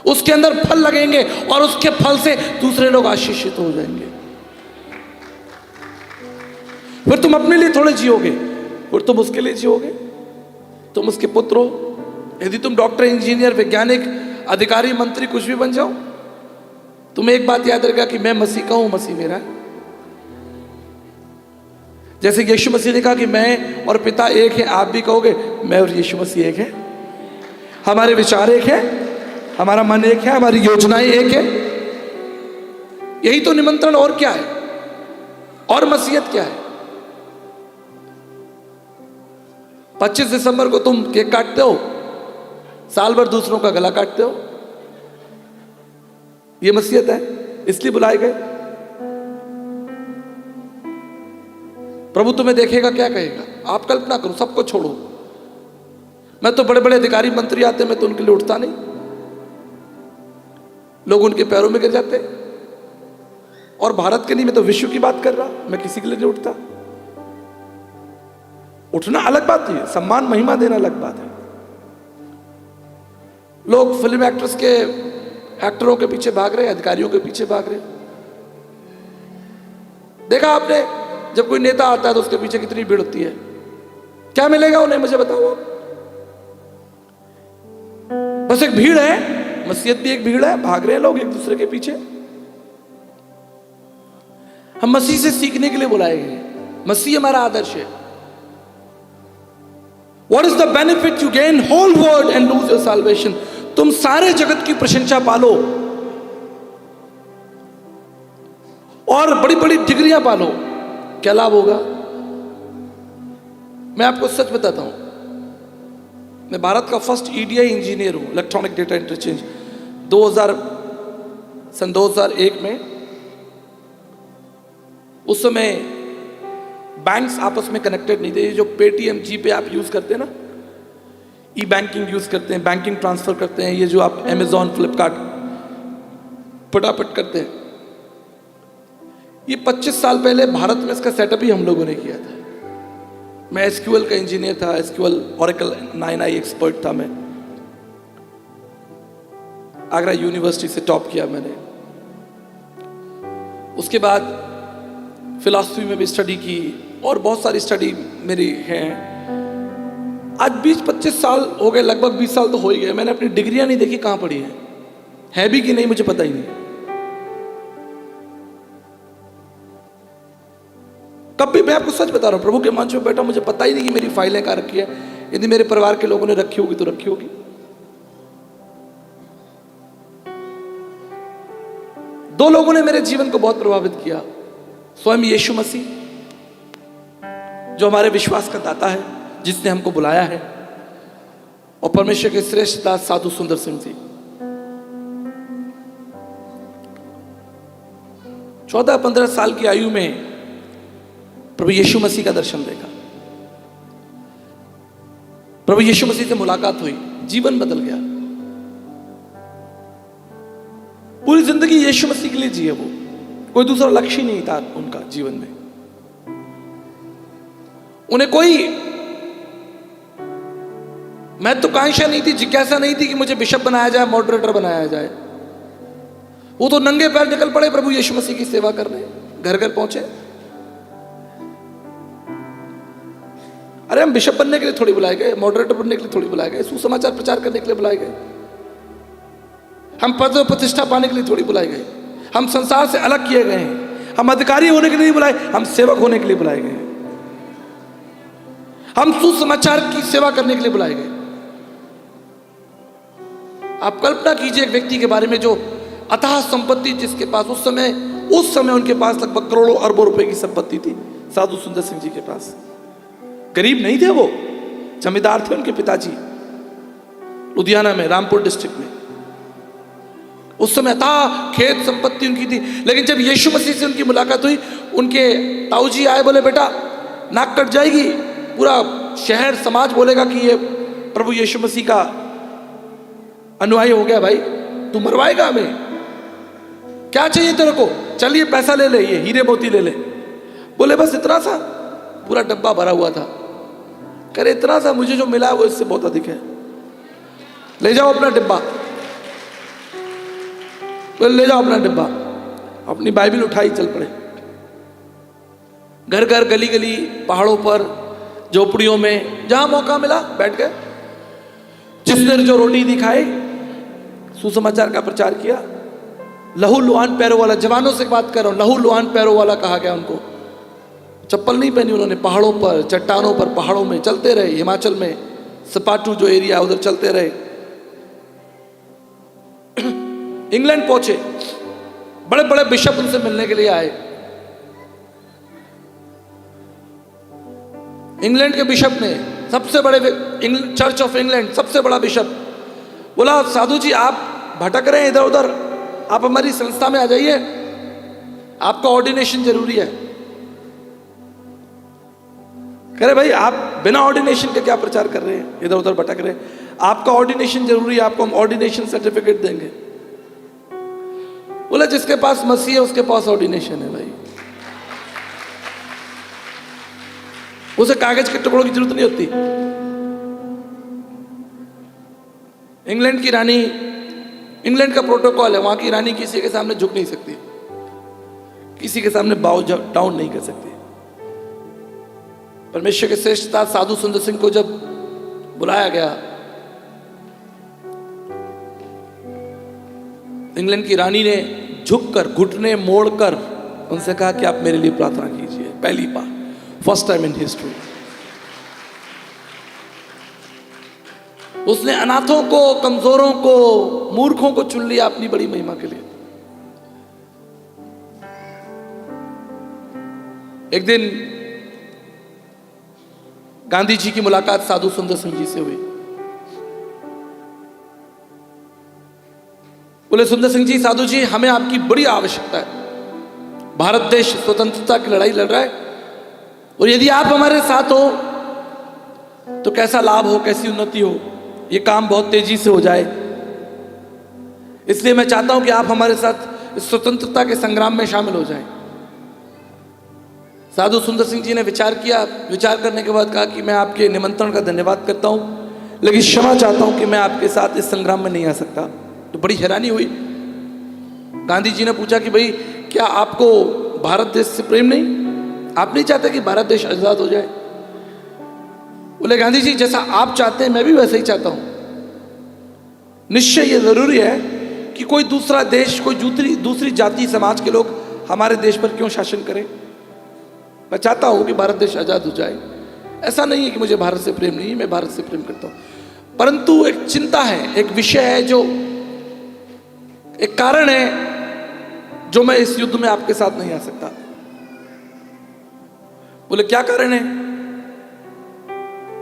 उसके अंदर फल लगेंगे और उसके फल से दूसरे लोग आशीषित हो जाएंगे। फिर तुम अपने लिए थोड़े जियोगे, फिर तुम उसके लिए जियोगे, तुम उसके पुत्र हो। यदि तुम डॉक्टर, इंजीनियर, वैज्ञानिक, अधिकारी, मंत्री कुछ भी बन जाओ, तुम्हें एक बात याद रखेगा कि मैं मसीह का हूं, मसीह मेरा है। जैसे यीशु मसीह ने कहा कि मैं और पिता एक है, आप भी कहोगे मैं और यीशु मसीह एक है। हमारे विचार एक है, हमारा मन एक है, हमारी योजनाएं एक है। यही तो निमंत्रण, और क्या है? और मसीहत क्या है? 25 दिसंबर को तुम केक काटते हो, साल भर दूसरों का गला काटते हो। ये मसीहत है? इसलिए बुलाए गए। प्रभु तुम्हें देखेगा, क्या कहेगा? आप कल्पना करो, सबको छोड़ो। मैं तो बड़े बड़े अधिकारी मंत्री आते, मैं तो उनके लिए उठता नहीं, लोग उनके पैरों में गिर जाते। और भारत के नहीं, मैं तो विश्व की बात कर रहा, मैं किसी के लिए नहीं उठता। उठना अलग बात है, सम्मान महिमा देना अलग बात है। लोग फिल्म एक्ट्रेस के, एक्टरों के पीछे भाग रहे, अधिकारियों के पीछे भाग रहे। देखा आपने, जब कोई नेता आता है तो उसके पीछे कितनी भीड़ होती है। क्या मिलेगा उन्हें, मुझे बताओ आप? बस एक भीड़ है, मसीहत भी एक भीड़ है, भाग रहे हैं लोग एक दूसरे के पीछे। हम मसीह से सीखने के लिए बुलाए गए, मसीह हमारा आदर्श है। What is the benefit you gain whole world and lose your salvation? तुम सारे जगत की प्रशंसा पालो और बड़ी बड़ी डिग्रियां पालो, क्या लाभ होगा? मैं आपको सच बताता हूं, मैं भारत का फर्स्ट ईडीआई इंजीनियर हूं, इलेक्ट्रॉनिक डेटा इंटरचेंज। 2001 में, उस समय बैंक्स आपस में कनेक्टेड नहीं थे। ये जो पेटीएम, जीपे आप यूज करते हैं ना, ई बैंकिंग यूज करते हैं, बैंकिंग ट्रांसफर करते हैं, ये जो आप अमेजॉन फ्लिपकार्ट फटाफट करते हैं। ये 25 साल पहले भारत में इसका सेटअप ही हम लोगों ने किया था। मैं एसक्यूएल का इंजीनियर था, एसक्यूएल ओरेकल 9i एक्सपर्ट था मैं। आगरा यूनिवर्सिटी से टॉप किया मैंने। उसके बाद फिलॉसफी में भी स्टडी की और बहुत सारी स्टडी मेरी है। आज 20-25 साल हो गए, लगभग 20 साल तो हो ही गए। मैंने अपनी डिग्रियां नहीं देखी कहां पड़ी है भी कि नहीं मुझे पता ही नहीं। कभी मैं आपको सच बता रहा हूं, प्रभु के मंच में बैठा मुझे पता ही नहीं कि मेरी फाइलें कहां रखी है। यदि मेरे परिवार के लोगों ने रखी होगी तो रखी होगी। दो लोगों ने मेरे जीवन को बहुत प्रभावित किया। स्वयं यीशु मसीह जो हमारे विश्वास का दाता है, जिसने हमको बुलाया है, और परमेश्वर के श्रेष्ठ दास साधु सुंदर सिंह जी। 14-15 साल की आयु में प्रभु यीशु मसीह का दर्शन देखा, प्रभु यीशु मसीह से मुलाकात हुई, जीवन बदल गया। पूरी जिंदगी यीशु मसीह के लिए जिए वो, कोई दूसरा लक्ष्य नहीं था उनका जीवन में। उन्हें कोई महत्वाकांक्षा नहीं थी, जिज्ञासा नहीं थी कि मुझे बिशप बनाया जाए, मॉडरेटर बनाया जाए। वो तो नंगे पैर निकल पड़े प्रभु यीशु मसीह की सेवा करने, घर घर पहुंचे। अरे हम बिशप बनने के लिए थोड़ी बुलाए गए, मॉडरेटर बनने के लिए थोड़ी बुलाए गए, सुसमाचार प्रचार करने के लिए बुलाए गए। हम पद और प्रतिष्ठा पाने के लिए थोड़ी बुलाए गए। हम संसार से अलग किए गए हैं। हम अधिकारी होने के लिए नहीं बुलाए, हम सेवक होने के लिए बुलाए गए। हम सुसमाचार की सेवा करने के लिए बुलाए गए। आप कल्पना कीजिए एक व्यक्ति के बारे में जो अथाह संपत्ति जिसके पास उस समय उनके पास लगभग करोड़ों अरबों रुपए की संपत्ति थी। साधु सुंदर सिंह जी के पास, गरीब नहीं थे वो, जमींदार थे उनके पिताजी, लुधियाना में, रामपुर डिस्ट्रिक्ट में। उस समय अथाह खेत संपत्ति उनकी थी। लेकिन जब यीशु मसीह से उनकी मुलाकात हुई, उनके ताऊजी आए, बोले बेटा नाक कट जाएगी, पूरा शहर समाज बोलेगा कि ये प्रभु यीशु मसीह का अनुयायी हो गया भाई, तू मरवाएगा हमें, क्या चाहिए तेरे को, चलिए पैसा ले ले, ये हीरे मोती ले ले। बोले बस इतना सा, पूरा डब्बा भरा हुआ था। करे इतना सा, मुझे जो मिला है वो इससे बहुत अधिक है, ले जाओ अपना डिब्बा। बोले ले जाओ अपना डिब्बा। अपनी बाइबिल उठाई, चल पड़े। घर घर, गली गली, पहाड़ों पर, झोपड़ियों में, जहां मौका मिला बैठ गए। जिसने जो रोटी दिखाई, सुसमाचार का प्रचार किया। लहू लुहान पैरों वाला, जवानों से बात कर रहा हूं, लहू लुहान पैरों वाला कहा गया उनको। चप्पल नहीं पहनी उन्होंने, पहाड़ों पर, चट्टानों पर, पहाड़ों में चलते रहे। हिमाचल में सपाटू जो एरिया उधर चलते रहे। इंग्लैंड पहुंचे, बड़े बड़े बिशप उनसे मिलने के लिए आए। इंग्लैंड के बिशप ने, सबसे बड़े चर्च ऑफ इंग्लैंड, सबसे बड़ा बिशप बोला, साधु जी आप भटक रहे हैं इधर उधर, आप हमारी संस्था में आ जाइए, आपका ऑर्डिनेशन जरूरी है। कह रहे भाई आप बिना ऑर्डिनेशन के क्या प्रचार कर रहे हैं, इधर उधर भटक रहे हैं, आपका ऑर्डिनेशन जरूरी है, आपको हम ऑर्डिनेशन सर्टिफिकेट देंगे। बोला जिसके पास मसीह है उसके पास ऑर्डिनेशन है भाई, उसे कागज के टुकड़ों की जरूरत नहीं होती। इंग्लैंड की रानी, इंग्लैंड का प्रोटोकॉल है, वहां की रानी किसी के सामने झुक नहीं सकती, किसी के सामने बाउ डाउन नहीं कर सकती। परमेश्वर के श्रेष्ठ दास साधु सुंदर सिंह को जब बुलाया गया, इंग्लैंड की रानी ने झुककर, घुटने मोड़कर उनसे कहा कि आप मेरे लिए प्रार्थना कीजिए। पहली बार, फर्स्ट टाइम इन हिस्ट्री, उसने अनाथों को, कमजोरों को, मूर्खों को चुन लिया अपनी बड़ी महिमा के लिए। एक दिन गांधी जी की मुलाकात साधु सुंदर सिंह जी से हुई। बोले सुंदर सिंह जी, साधु जी हमें आपकी बड़ी आवश्यकता है। भारत देश स्वतंत्रता की लड़ाई लड़ रहा है और यदि आप हमारे साथ हो तो कैसा लाभ हो, कैसी उन्नति हो। ये काम बहुत तेजी से हो जाए। इसलिए मैं चाहता हूं कि आप हमारे साथ इस स्वतंत्रता के संग्राम में शामिल हो जाएं। साधु सुंदर सिंह जी ने विचार किया, विचार करने के बाद कहा कि मैं आपके निमंत्रण का धन्यवाद करता हूं, लेकिन क्षमा चाहता हूं कि मैं आपके साथ इस संग्राम में नहीं आ सकता। तो बड़ी हैरानी हुई। गांधी जी ने पूछा कि भाई क्या आपको भारत देश से प्रेम नहीं, आप नहीं चाहते कि भारत देश आजाद हो जाए? बोले गांधी जी जैसा आप चाहते हैं मैं भी वैसे ही चाहता हूं। निश्चय ये जरूरी है कि कोई दूसरा देश, कोई दूसरी जाति समाज के लोग हमारे देश पर क्यों शासन करें। मैं चाहता हूं कि भारत देश आजाद हो जाए। ऐसा नहीं है कि मुझे भारत से प्रेम नहीं है, मैं भारत से प्रेम करता हूं, परंतु एक चिंता है, एक विषय है, जो एक कारण है जो मैं इस युद्ध में आपके साथ नहीं आ सकता। बोले क्या कारण है?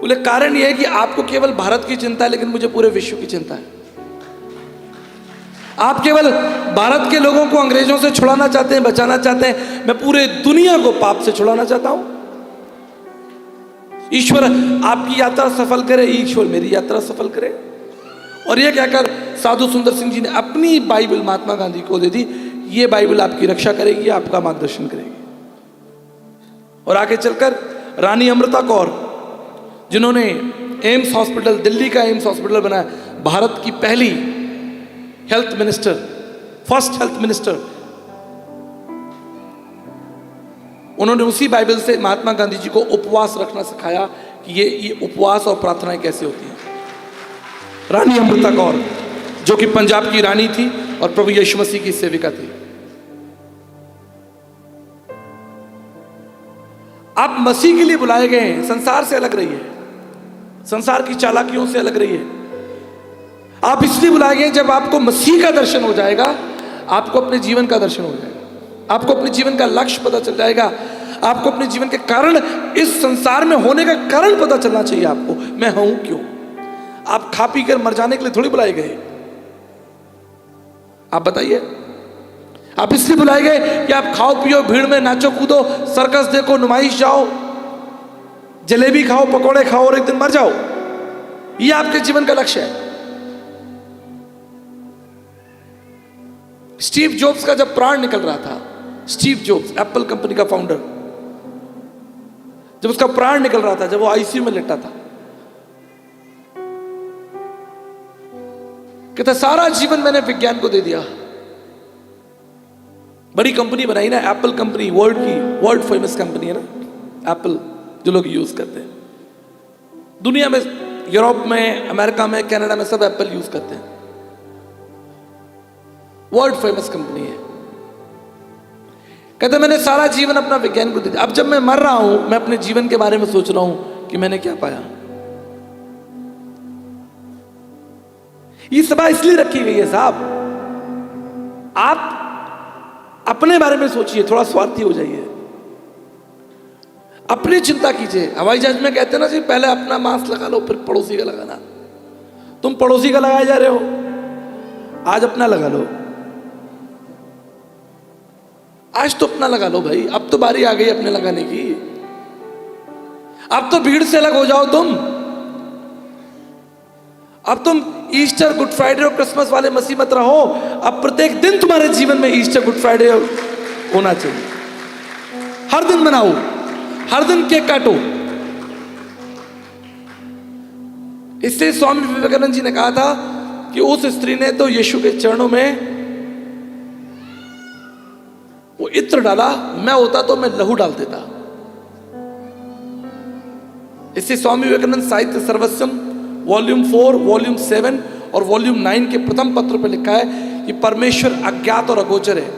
बोले कारण यह है कि आपको केवल भारत की चिंता है, लेकिन मुझे पूरे विश्व की चिंता है। आप केवल भारत के लोगों को अंग्रेजों से छुड़ाना चाहते हैं, बचाना चाहते हैं, मैं पूरे दुनिया को पाप से छुड़ाना चाहता हूं। ईश्वर आपकी यात्रा सफल करे, ईश्वर मेरी यात्रा सफल करे। और यह कहकर साधु सुंदर सिंह जी ने अपनी बाइबल महात्मा गांधी को दे दी। ये बाइबल आपकी रक्षा करेगी, आपका मार्गदर्शन करेगी। और आगे चलकर रानी अमृता कौर, जिन्होंने एम्स हॉस्पिटल, दिल्ली का एम्स हॉस्पिटल बनाया, भारत की पहली health minister, first health minister, उन्होंने उसी बाइबल से महात्मा गांधी जी को उपवास रखना सिखाया कि ये उपवास और प्रार्थनाएं कैसे होती हैं। रानी अमृता कौर, जो कि पंजाब की रानी थी और प्रभु यीशु मसीह की सेविका थी। आप मसीह के लिए बुलाए गए हैं, संसार से अलग रहिए, संसार की चालाकियों से अलग रहिए। आप इसलिए बुलाए गए, जब आपको मसीह का दर्शन हो जाएगा, आपको अपने जीवन का दर्शन हो जाएगा, आपको अपने जीवन का लक्ष्य पता चल जाएगा, आपको अपने जीवन के कारण, इस संसार में होने का कारण पता चलना चाहिए आपको, मैं हूं क्यों। आप खा पी कर मर जाने के लिए थोड़ी बुलाए गए। आप बताइए, आप इसलिए बुलाए गए कि आप खाओ पियो, भीड़ में नाचो कूदो, सर्कस देखो, नुमाइश जाओ, जलेबी खाओ, पकौड़े खाओ और एक दिन मर जाओ। ये आपके जीवन का लक्ष्य है। स्टीव जॉब्स का जब प्राण निकल रहा था, स्टीव जॉब्स एप्पल कंपनी का फाउंडर, जब उसका प्राण निकल रहा था, जब वो आईसीयू में लेटा था, कहता सारा जीवन मैंने विज्ञान को दे दिया। बड़ी कंपनी बनाई ना, Apple company, world famous company है ना एप्पल, जो लोग यूज करते हैं दुनिया में, यूरोप में, अमेरिका में, कनाडा में, सब एप्पल यूज करते हैं। वर्ल्ड फेमस कंपनी है। कहते मैंने सारा जीवन अपना विज्ञान को दे दिया, अब जब मैं मर रहा हूं, मैं अपने जीवन के बारे में सोच रहा हूं कि मैंने क्या पाया। ये सभा इसलिए रखी गई है साहब, आप अपने बारे में सोचिए, थोड़ा स्वार्थी हो जाइए, अपनी चिंता कीजिए। हवाई जहाज में कहते हैं ना जी, पहले अपना मास्क लगा लो, फिर पड़ोसी का लगाना। तुम पड़ोसी का लगाए जा रहे हो, आज अपना लगा लो, आज तो अपना लगा लो भाई। अब तो बारी आ गई अपने लगाने की, अब तो भीड़ से अलग हो जाओ तुम। अब तुम ईस्टर, गुड फ्राइडे और क्रिसमस वाले मसीह मत रहो। अब प्रत्येक दिन तुम्हारे जीवन में ईस्टर, गुड फ्राइडे होना चाहिए। हर दिन मनाओ, हर दिन केक काटो। इससे स्वामी विवेकानंद जी ने कहा था कि उस स्त्री ने तो यीशु के चरणों में वो इत्र डाला, मैं होता तो मैं लहू डाल देता। इससे स्वामी विवेकानंद साहित्य सर्वस्वम वॉल्यूम 4, वॉल्यूम 7 और वॉल्यूम 9 के प्रथम पत्र पर लिखा है कि परमेश्वर अज्ञात और अगोचर है।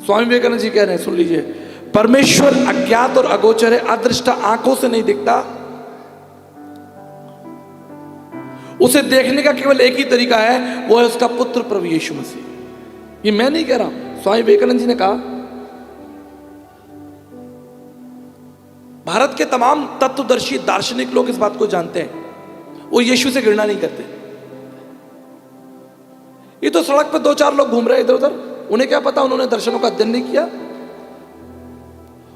स्वामी विवेकानंद जी कह रहे हैं, सुन लीजिए, परमेश्वर अज्ञात और अगोचर है, अदृष्टा आंखों से नहीं दिखता। उसे देखने का केवल एक ही तरीका है, वो है उसका पुत्र प्रभु यीशु मसीह। ये मैं नहीं कह रहा हूं, स्वामी विवेकानंद जी ने कहा। भारत के तमाम तत्वदर्शी दार्शनिक लोग इस बात को जानते हैं, वो यीशु से घृणा नहीं करते। ये तो सड़क पर 2-4 लोग घूम रहे इधर उधर, उन्हें क्या पता, उन्होंने दर्शनों का अध्ययन नहीं किया।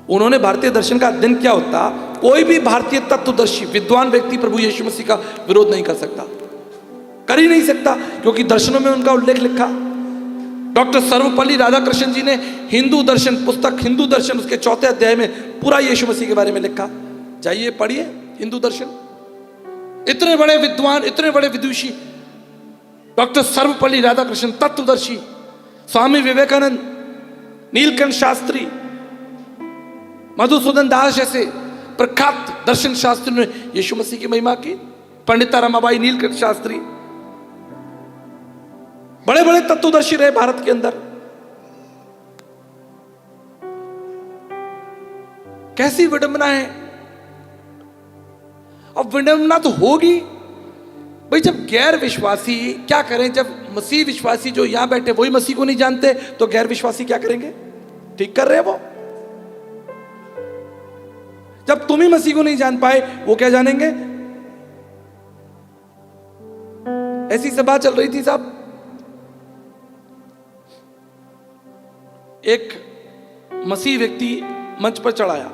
उन्होंने भारतीय दर्शन का अध्ययन किया होता कोई भी भारतीय तत्वदर्शी विद्वान व्यक्ति प्रभु यीशु मसीह का विरोध नहीं कर सकता, कर ही नहीं सकता, क्योंकि दर्शनों में उनका उल्लेख लिखा। डॉक्टर सर्वपल्ली राधाकृष्णन जी ने हिंदू दर्शन पुस्तक हिंदू दर्शन उसके 4 अध्याय में पूरा यीशु मसीह के बारे में लिखा। जाइए पढ़िए हिंदू दर्शन। इतने बड़े विद्वान, इतने बड़े विदुषी डॉक्टर सर्वपल्ली राधाकृष्णन, तत्वदर्शी, स्वामी विवेकानंद, नीलकंठ शास्त्री, मधुसूदन दास जैसे प्रख्यात दर्शन शास्त्रियों ने यीशु मसीह की महिमा की। पंडिता रमाबाई, नीलकंठ शास्त्री, बड़े बड़े तत्वदर्शी रहे भारत के अंदर। कैसी विडंबना है। अब विडंबना तो होगी भाई, जब गैर विश्वासी क्या करें, जब मसीह विश्वासी जो यहां बैठे वही मसीह को नहीं जानते, तो गैर विश्वासी क्या करेंगे? ठीक कर रहे हैं वो। जब तुम ही मसीह को नहीं जान पाए, वो क्या जानेंगे? ऐसी सभा चल रही थी साहब, एक मसीह व्यक्ति मंच पर चढ़ाया,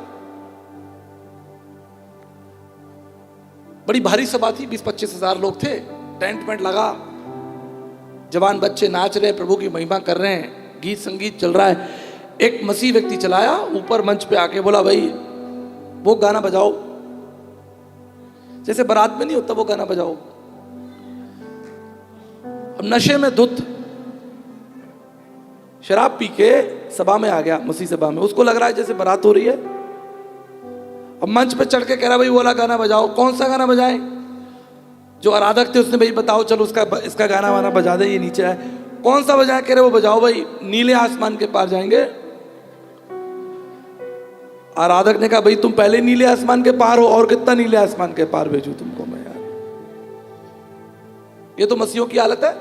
बड़ी भारी सभा थी, 20-25 हजार लोग थे, टेंट वेंट लगा, जवान बच्चे नाच रहे हैं, प्रभु की महिमा कर रहे हैं, गीत संगीत चल रहा है। एक मसीह व्यक्ति चलाया, ऊपर मंच पे आके बोला, भाई वो गाना बजाओ, जैसे बारात में नहीं होता वो गाना बजाओ। अब नशे में धुत शराब पी के सभा में आ गया, मसीह सभा में, उसको लग रहा है जैसे बारात हो रही है। अब मंच पे चढ़ के कह रहा, भाई वो वाला गाना बजाओ। कौन सा गाना बजाएं? जो आराधक थे उसने, भाई बताओ, चलो इसका गाना वाना बजा दे, ये नीचे है। कौन सा बजाए? कह रहे वो बजाओ भाई, नीले आसमान के पार जाएंगे। आराधक ने कहा, भाई तुम पहले नीले आसमान के पार हो, और कितना नीले आसमान के पार भेजूं तुमको मैं यार। ये तो मसीहों की हालत है।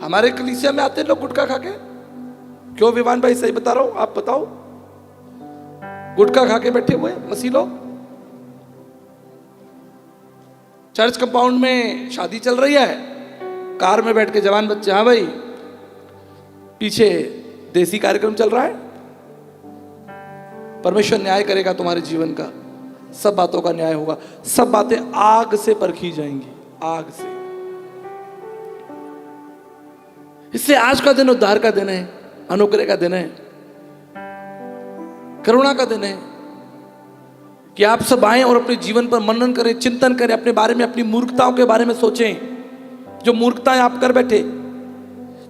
हमारे कलीसिया में आते हैं लोग गुटखा खा के। क्यों विवान भाई, सही बता रहा हूं, आप बताओ। गुटखा खा के बैठे हुए मसीह लोग। चर्च कंपाउंड में शादी चल रही है, कार में बैठ के जवान बच्चे, हाँ भाई पीछे देसी कार्यक्रम चल रहा है। परमेश्वर न्याय करेगा तुम्हारे जीवन का, सब बातों का न्याय होगा, सब बातें आग से परखी जाएंगी, आग से। इससे आज का दिन उद्धार का दिन है, अनुग्रह का दिन है, करुणा का दिन है, कि आप सब आए और अपने जीवन पर मनन करें, चिंतन करें, अपने बारे में, अपनी मूर्खताओं के बारे में सोचें। जो मूर्खताएं आप कर बैठे,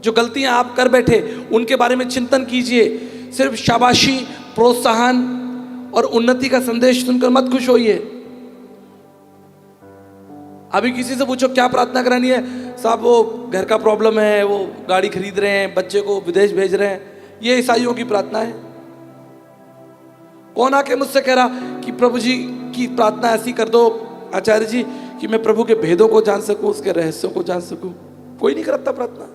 जो गलतियां आप कर बैठे, उनके बारे में चिंतन कीजिए। सिर्फ शाबाशी, प्रोत्साहन और उन्नति का संदेश सुनकर मत खुश होइए। अभी किसी से पूछो क्या प्रार्थना करानी है, साहब वो घर का प्रॉब्लम है, वो गाड़ी खरीद रहे हैं, बच्चे को विदेश भेज रहे हैं, ये ईसाइयों की प्रार्थना है। कौन आके मुझसे कह रहा कि प्रभु जी की प्रार्थना ऐसी कर दो आचार्य जी कि मैं प्रभु के भेदों को जान सकूं, उसके रहस्यों को जान सकूं? कोई नहीं करता प्रार्थना।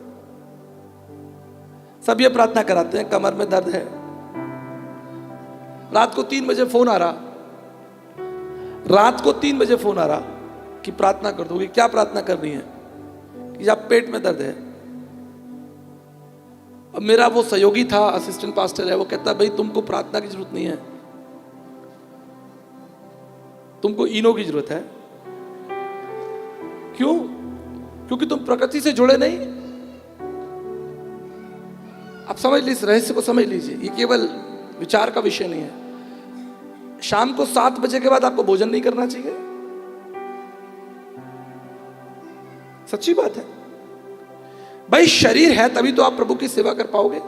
सब ये प्रार्थना कराते हैं, कमर में दर्द है, रात को 3 बजे फोन आ रहा, रात को 3 बजे फोन आ रहा कि प्रार्थना कर दोगे। क्या प्रार्थना करनी है? कि जब पेट में दर्द है। अब मेरा वो सहयोगी था, असिस्टेंट पास्टर है, वो कहता भाई तुमको प्रार्थना की जरूरत नहीं है, तुमको इनो की जरूरत है। क्यों? क्योंकि तुम प्रकृति से जुड़े नहीं। आप समझ लीजिए, इस रहस्य को समझ लीजिए, ये केवल विचार का विषय नहीं है। शाम को 7 बजे के बाद आपको भोजन नहीं करना चाहिए, सच्ची बात है भाई। शरीर है तभी तो आप प्रभु की सेवा कर पाओगे।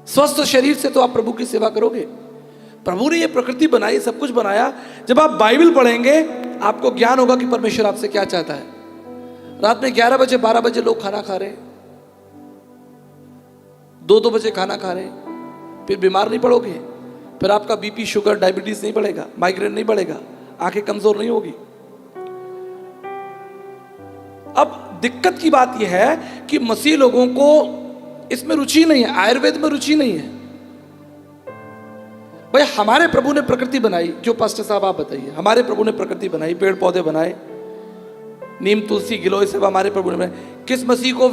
स्वस्थ शरीर से तो आप प्रभु की सेवा करोगे। प्रभु ने ये प्रकृति बनाई, सब कुछ बनाया। जब आप बाइबल पढ़ेंगे आपको ज्ञान होगा कि परमेश्वर आपसे क्या चाहता है। रात में 11 बजे 12 बजे लोग खाना खा रहे हैं, 2-2 बजे खाना खा रहे हैं, फिर बीमार नहीं पड़ोगे, फिर आपका बीपी, शुगर, डायबिटीज नहीं बढ़ेगा, माइग्रेन नहीं बढ़ेगा, आंखें कमजोर नहीं होगी। अब दिक्कत की बात यह है कि मसीह लोगों को इसमें रुचि नहीं है, आयुर्वेद में रुचि नहीं है। भाई हमारे प्रभु ने प्रकृति बनाई, जो पास्टर साहब आप बताइए, हमारे प्रभु ने प्रकृति बनाई, पेड़ पौधे बनाए, नीम तुलसी गिलोय सब हमारे प्रभु ने बनाए। किस मसीह को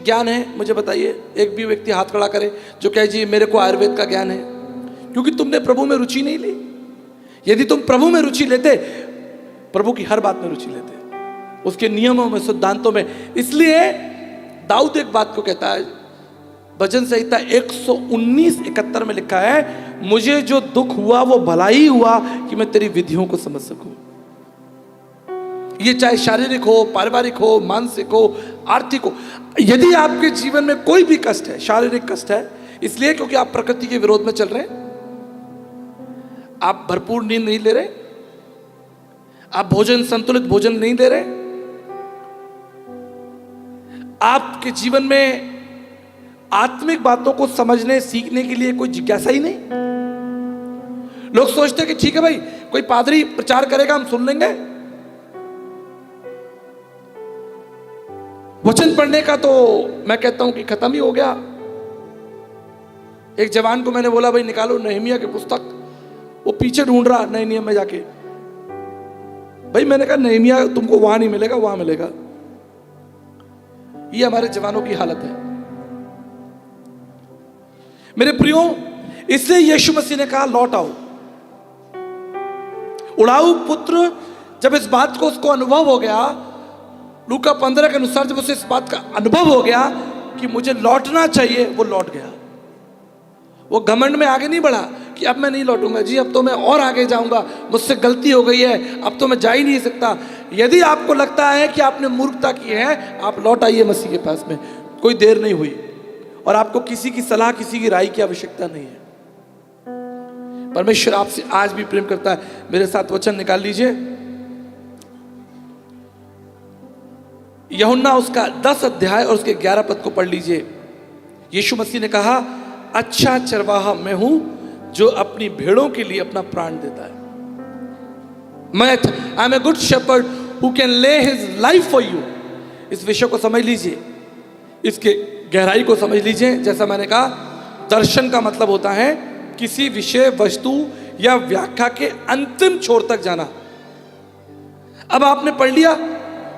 ज्ञान है मुझे बताइए? एक भी व्यक्ति हाथ खड़ा करे जो कहे जी मेरे को आयुर्वेद का ज्ञान है। क्योंकि तुमने प्रभु में रुचि नहीं ली। यदि तुम प्रभु में रुचि लेते, प्रभु की हर बात में रुचि लेते, उसके नियमों में, सिद्धांतों में। इसलिए दाऊद एक बात को कहता है, भजन संहिता 119:71 में लिखा है, मुझे जो दुख हुआ वो भला ही हुआ कि मैं तेरी विधियों को समझ सकूं। ये चाहे शारीरिक हो, पारिवारिक हो, मानसिक हो, आर्थिक हो। यदि आपके जीवन में कोई भी कष्ट है, शारीरिक कष्ट है, इसलिए क्योंकि आप प्रकृति के विरोध में चल रहे हैं, आप भरपूर नींद नहीं ले रहे, आप भोजन, संतुलित भोजन नहीं ले रहे, आपके जीवन में आत्मिक बातों को समझने, सीखने के लिए कोई जिज्ञासा ही नहीं। लोग सोचते हैं कि ठीक है भाई, कोई पादरी प्रचार करेगा, हम सुन लेंगे। वचन पढ़ने का तो मैं कहता हूं कि खत्म ही हो गया। एक जवान को मैंने बोला, भाई निकालो नहमिया की पुस्तक, वो पीछे ढूंढ रहा नए नियम में जाके। भाई मैंने कहा नहमिया तुमको वहां नहीं मिलेगा, वहां मिलेगा। ये हमारे जवानों की हालत है मेरे प्रियो। इसलिए यीशु मसीह ने कहा लौट आओ। उड़ाऊ पुत्र जब इस बात को उसको अनुभव हो गया, लूका 15 के अनुसार जब उसे इस बात का अनुभव हो गया कि मुझे लौटना चाहिए, वो लौट गया। वो घमंड में आगे नहीं बढ़ा कि अब मैं नहीं लौटूंगा जी, अब तो मैं और आगे जाऊंगा, मुझसे गलती हो गई है, अब तो मैं जा ही नहीं सकता। यदि आपको लगता है कि आपने मूर्खता की है, आप लौट आइए मसीह के पास में, कोई देर नहीं हुई। और आपको किसी की सलाह, किसी की राय की आवश्यकता नहीं है। परमेश्वर आपसे आज भी प्रेम करता है। मेरे साथ वचन निकाल लीजिए, यूहन्ना उसका 10 अध्याय और उसके 11 पद को पढ़ लीजिए। यीशु मसीह ने कहा, अच्छा चरवाहा मैं हूं जो अपनी भेड़ों के लिए अपना प्राण देता है। I am a good shepherd who can lay his life for you. इस विषय को समझ लीजिए, इसके गहराई को समझ लीजिए। जैसा मैंने कहा, दर्शन का मतलब होता है किसी विषय, वस्तु या व्याख्या के अंतिम छोर तक जाना। अब आपने पढ़ लिया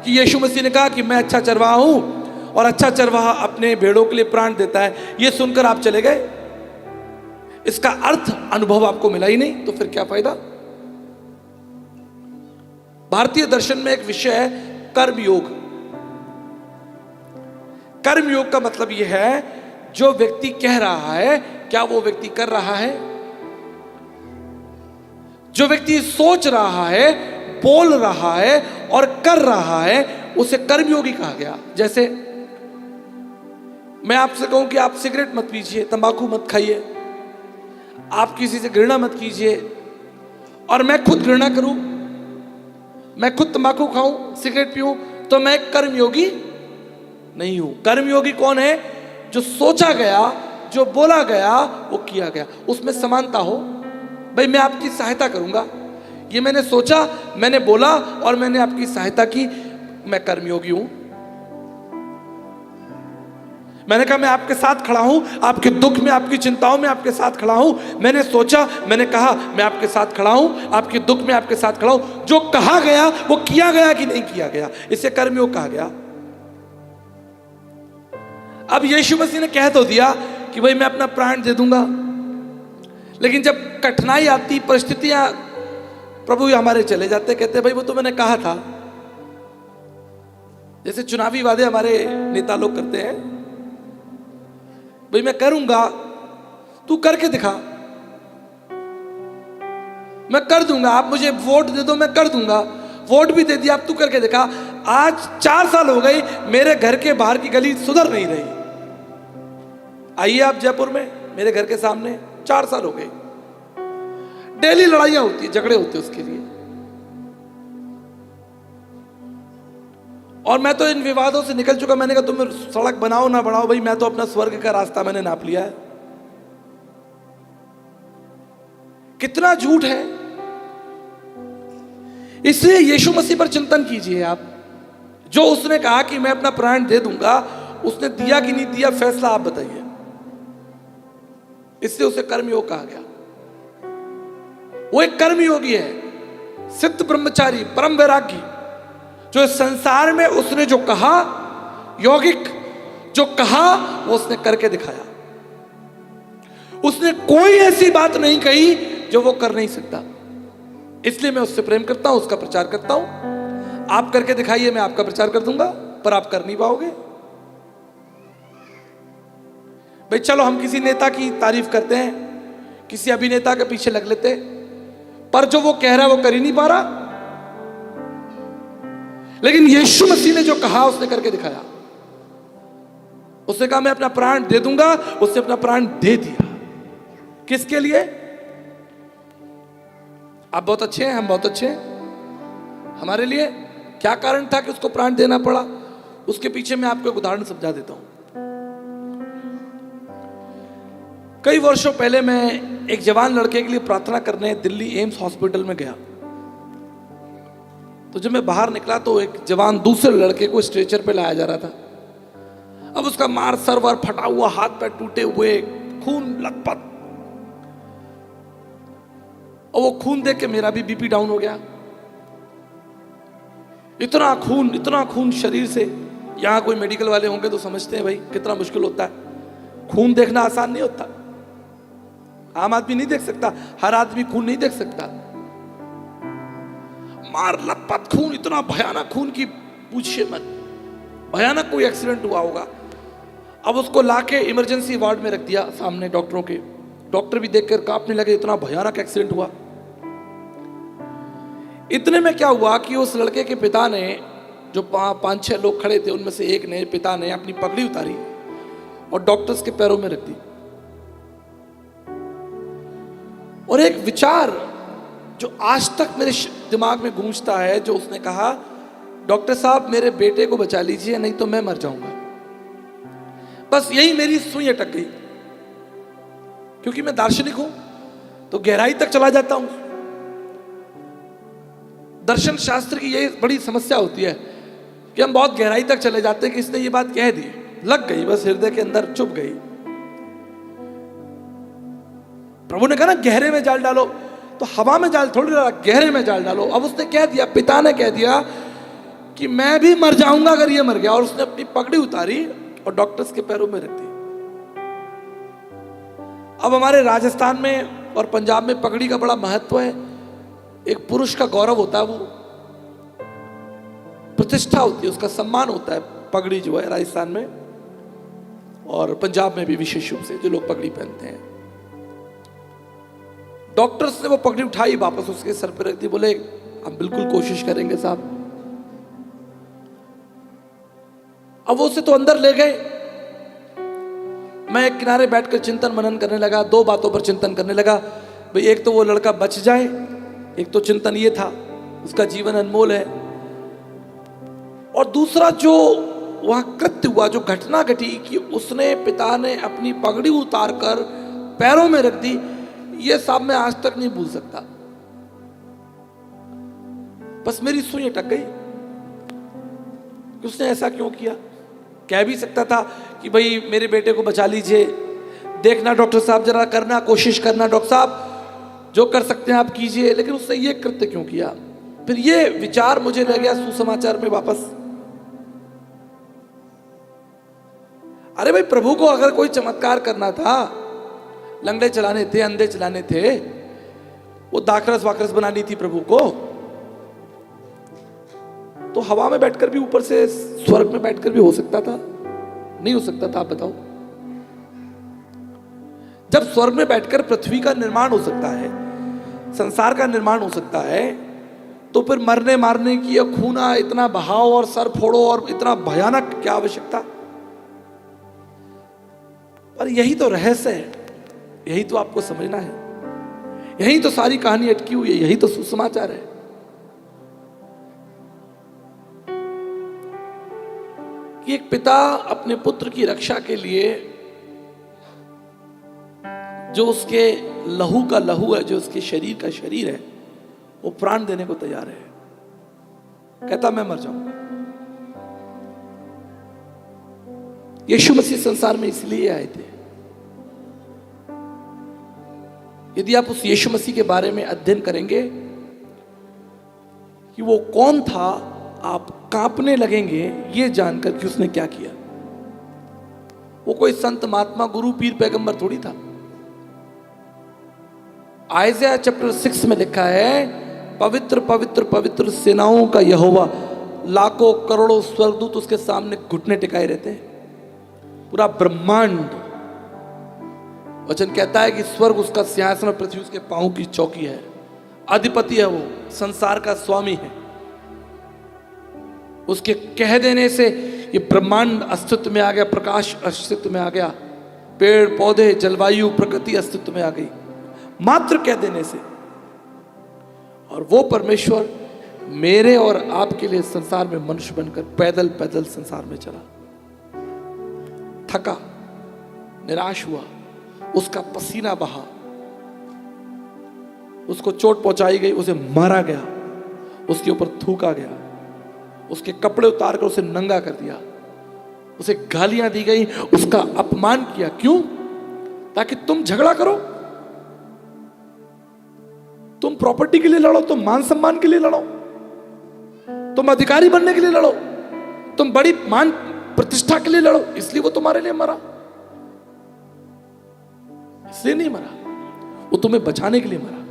कि यीशु मसीह ने कहा कि मैं अच्छा चरवाहा हूं और अच्छा चरवाहा अपने भेड़ों के लिए प्राण देता है। यह सुनकर आप चले गए, इसका अर्थ अनुभव आपको मिला ही नहीं, तो फिर क्या फायदा। भारतीय दर्शन में एक विषय है कर्मयोग। कर्मयोग का मतलब यह है, जो व्यक्ति कह रहा है क्या वो व्यक्ति कर रहा है। जो व्यक्ति सोच रहा है, बोल रहा है और कर रहा है, उसे कर्मयोगी कहा गया। जैसे मैं आपसे कहूं कि आप सिगरेट मत पीजिए, तंबाकू मत खाइए, आप किसी से घृणा मत कीजिए, और मैं खुद घृणा करूं, मैं खुद तंबाकू खाऊं, सिगरेट पीऊं, तो मैं कर्मयोगी नहीं हूं। कर्मयोगी कौन है? जो सोचा गया, जो बोला गया, वो किया गया, उसमें समानता हो। भाई मैं आपकी सहायता करूंगा, ये मैंने सोचा, मैंने बोला और मैंने आपकी सहायता की, मैं कर्मयोगी हूं। मैंने कहा मैं आपके साथ खड़ा हूं, आपके दुख में, आपकी चिंताओं में आपके साथ खड़ा हूं। मैंने सोचा, मैंने कहा मैं आपके साथ खड़ा हूं, आपके दुख में आपके साथ खड़ा हूं। जो कहा गया वो किया गया कि नहीं किया गया, इसे कर्मयोग कहा गया। अब यीशु मसीह ने कह तो दिया कि भाई मैं अपना प्राण दे दूंगा, लेकिन जब कठिनाई आती, परिस्थितियां, प्रभु हमारे चले जाते, कहते भाई वो तो मैंने कहा था। जैसे चुनावी वादे हमारे नेता लोग करते हैं, भाई मैं करूंगा, तू करके दिखा, मैं कर दूंगा, आप मुझे वोट दे दो, मैं कर दूंगा। वोट भी दे दिया, अब तू करके दिखा। आज 4 साल हो गई, मेरे घर के बाहर की गली सुधर नहीं रही। आइए आप जयपुर में, मेरे घर के सामने 4 साल हो गए, डेली लड़ाइयां होती है, झगड़े होते हैं उसके लिए। और मैं तो इन विवादों से निकल चुका। मैंने कहा तुम सड़क बनाओ ना बढ़ाओ, भाई मैं तो अपना स्वर्ग का रास्ता मैंने नाप लिया है। कितना झूठ है। इसलिए यीशु मसीह पर चिंतन कीजिए आप। जो उसने कहा कि मैं अपना प्राण दे दूंगा, उसने दिया कि नहीं दिया, फैसला आप बताइए। इसलिए उसे कर्मयोग कहा गया। वो एक कर्मयोगी है, सिद्ध ब्रह्मचारी, परम वैरागी, जो इस संसार में उसने जो कहा यौगिक जो कहा वो उसने करके दिखाया। उसने कोई ऐसी बात नहीं कही जो वो कर नहीं सकता। इसलिए मैं उससे प्रेम करता हूं, उसका प्रचार करता हूं। आप करके दिखाइए, मैं आपका प्रचार कर दूंगा, पर आप कर नहीं पाओगे। भाई चलो हम किसी नेता की तारीफ करते हैं, किसी अभिनेता के पीछे लग लेते, पर जो वो कह रहा है वो कर ही नहीं पा रहा। लेकिन यीशु मसीह ने जो कहा उसने करके दिखाया। उसने कहा मैं अपना प्राण दे दूंगा, उसने अपना प्राण दे दिया। किसके लिए? आप बहुत अच्छे हैं, हम बहुत अच्छे हैं। हमारे लिए क्या कारण था कि उसको प्राण देना पड़ा? उसके पीछे मैं आपको एक उदाहरण समझा देता हूं। कई वर्षों पहले मैं एक जवान लड़के के लिए प्रार्थना करने दिल्ली एम्स हॉस्पिटल में गया। तो जब मैं बाहर निकला तो एक जवान दूसरे लड़के को स्ट्रेचर पे लाया जा रहा था। अब उसका मार सर वर फटा हुआ, हाथ पैर टूटे हुए, खून लथपथ। और वो खून देख के मेरा भी बीपी डाउन हो गया। इतना खून शरीर से। यहां कोई मेडिकल वाले होंगे तो समझते हैं भाई कितना मुश्किल होता है। खून देखना आसान नहीं होता। आम आदमी नहीं देख सकता, हर आदमी खून नहीं देख सकता। मार लथपथ खून, इतना भयानक खून की पूछिए मत। भयानक कोई एक्सीडेंट हुआ होगा। अब उसको लाके इमरजेंसी वार्ड में रख दिया सामने डॉक्टरों के। डॉक्टर भी देखकर कांपने लगे, इतना भयानक एक्सीडेंट हुआ। इतने में क्या हुआ कि उस लड़के के पिता ने, जो 5-6 लोग खड़े थे उनमें से एक ने, पिता ने अपनी पगड़ी उतारी और डॉक्टर्स के पैरों में रख दी। और एक विचार जो आज तक मेरे दिमाग में गूंजता है, जो उसने कहा, डॉक्टर साहब मेरे बेटे को बचा लीजिए नहीं तो मैं मर जाऊंगा। बस यही मेरी सुई अटक गई। क्योंकि मैं दार्शनिक हूं तो गहराई तक चला जाता हूं। दर्शन शास्त्र की यही बड़ी समस्या होती है कि हम बहुत गहराई तक चले जाते हैं कि इसने ये बात कह दी, लग गई, बस हृदय के अंदर चुभ गई। प्रभु ने कहा ना गहरे में जाल डालो, तो हवा में जाल थोड़ी डाला, गहरे में जाल डालो। अब उसने कह दिया, पिता ने कह दिया कि मैं भी मर जाऊंगा अगर ये मर गया। और उसने अपनी पगड़ी उतारी और डॉक्टर्स के पैरों में रख दी। अब हमारे राजस्थान में और पंजाब में पगड़ी का बड़ा महत्व है। एक पुरुष का गौरव होता है, वो प्रतिष्ठा होती है, उसका सम्मान होता है। पगड़ी जो है राजस्थान में और पंजाब में भी विशेष रूप से जो लोग पगड़ी पहनते हैं। डॉक्टर्स ने वो पगड़ी उठाई, वापस उसके सर पर रख दी। बोले हम बिल्कुल कोशिश करेंगे साहब। अब वो उसे तो अंदर ले गए। मैं एक किनारे बैठकर चिंतन मनन करने लगा। 2 बातों पर चिंतन करने लगा। भाई एक तो वो लड़का बच जाए, एक तो चिंतन ये था उसका जीवन अनमोल है, और दूसरा जो वहां कृत्य हुआ, जो घटना घटी कि उसने, पिता ने अपनी पगड़ी उतार कर पैरों में रख दी, ये साहब मैं आज तक नहीं भूल सकता। बस मेरी सुई अटक गई कि उसने ऐसा क्यों किया। कह भी सकता था कि भाई मेरे बेटे को बचा लीजिए, देखना डॉक्टर साहब, जरा करना, कोशिश करना डॉक्टर साहब, जो कर सकते हैं आप कीजिए। लेकिन उसने ये कृत्य क्यों किया? फिर ये विचार मुझे ले गया सुसमाचार में वापस। अरे भाई प्रभु को अगर कोई चमत्कार करना था, लंगड़े चलाने थे, अंधे चलाने थे, वो दाखरस वाकरस बनानी थी प्रभु को, तो हवा में बैठकर भी, ऊपर से स्वर्ग में बैठकर भी हो सकता था? नहीं हो सकता था? आप बताओ। जब स्वर्ग में बैठकर पृथ्वी का निर्माण हो सकता है, संसार का निर्माण हो सकता है, तो फिर मरने मारने की या खूना, इतना बहाव और सर फोड़ो और इतना भयानक क्या आवश्यकता? पर यही तो रहस्य है, यही तो आपको समझना है, यही तो सारी कहानी अटकी हुई है, यही तो सुसमाचार है। कि एक पिता अपने पुत्र की रक्षा के लिए जो उसके लहू का लहू है, जो उसके शरीर का शरीर है, वो प्राण देने को तैयार है। कहता मैं मर जाऊंगा। यीशु मसीह संसार में इसलिए आए थे। यदि आप उस यीशु मसीह के बारे में अध्ययन करेंगे कि वो कौन था आप कांपने लगेंगे ये जानकर कि उसने क्या किया। वो कोई संत महात्मा गुरु पीर पैगंबर थोड़ी था। आइज़ाया चैप्टर 6 में लिखा है, पवित्र पवित्र पवित्र सेनाओं का यहोवा, लाखों करोड़ों स्वर्गदूत उसके सामने घुटने टिकाए रहते हैं। पूरा ब्रह्मांड, वचन कहता है कि स्वर्ग उसका सिंहासन और पृथ्वी उसके पांव की चौकी है। अधिपति है वो, संसार का स्वामी है। उसके कह देने से ये ब्रह्मांड अस्तित्व में आ गया, प्रकाश अस्तित्व में आ गया, पेड़ पौधे जलवायु प्रकृति अस्तित्व में आ गई, मात्र कह देने से। और वो परमेश्वर मेरे और आपके लिए संसार में मनुष्य बनकर पैदल पैदल संसार में चला, थका, निराश हुआ, उसका पसीना बहा, उसको चोट पहुंचाई गई, उसे मारा गया, उसके ऊपर थूका गया, उसके कपड़े उतारकर उसे नंगा कर दिया, उसे गालियां दी गई, उसका अपमान किया। क्यों? ताकि तुम झगड़ा करो, तुम प्रॉपर्टी के लिए लड़ो, तुम मान सम्मान के लिए लड़ो, तुम अधिकारी बनने के लिए लड़ो, तुम बड़ी मान प्रतिष्ठा के लिए लड़ो। इसलिए वो तुम्हारे लिए मरा, इसलिए नहीं मरा, वो तुम्हें बचाने के लिए मरा,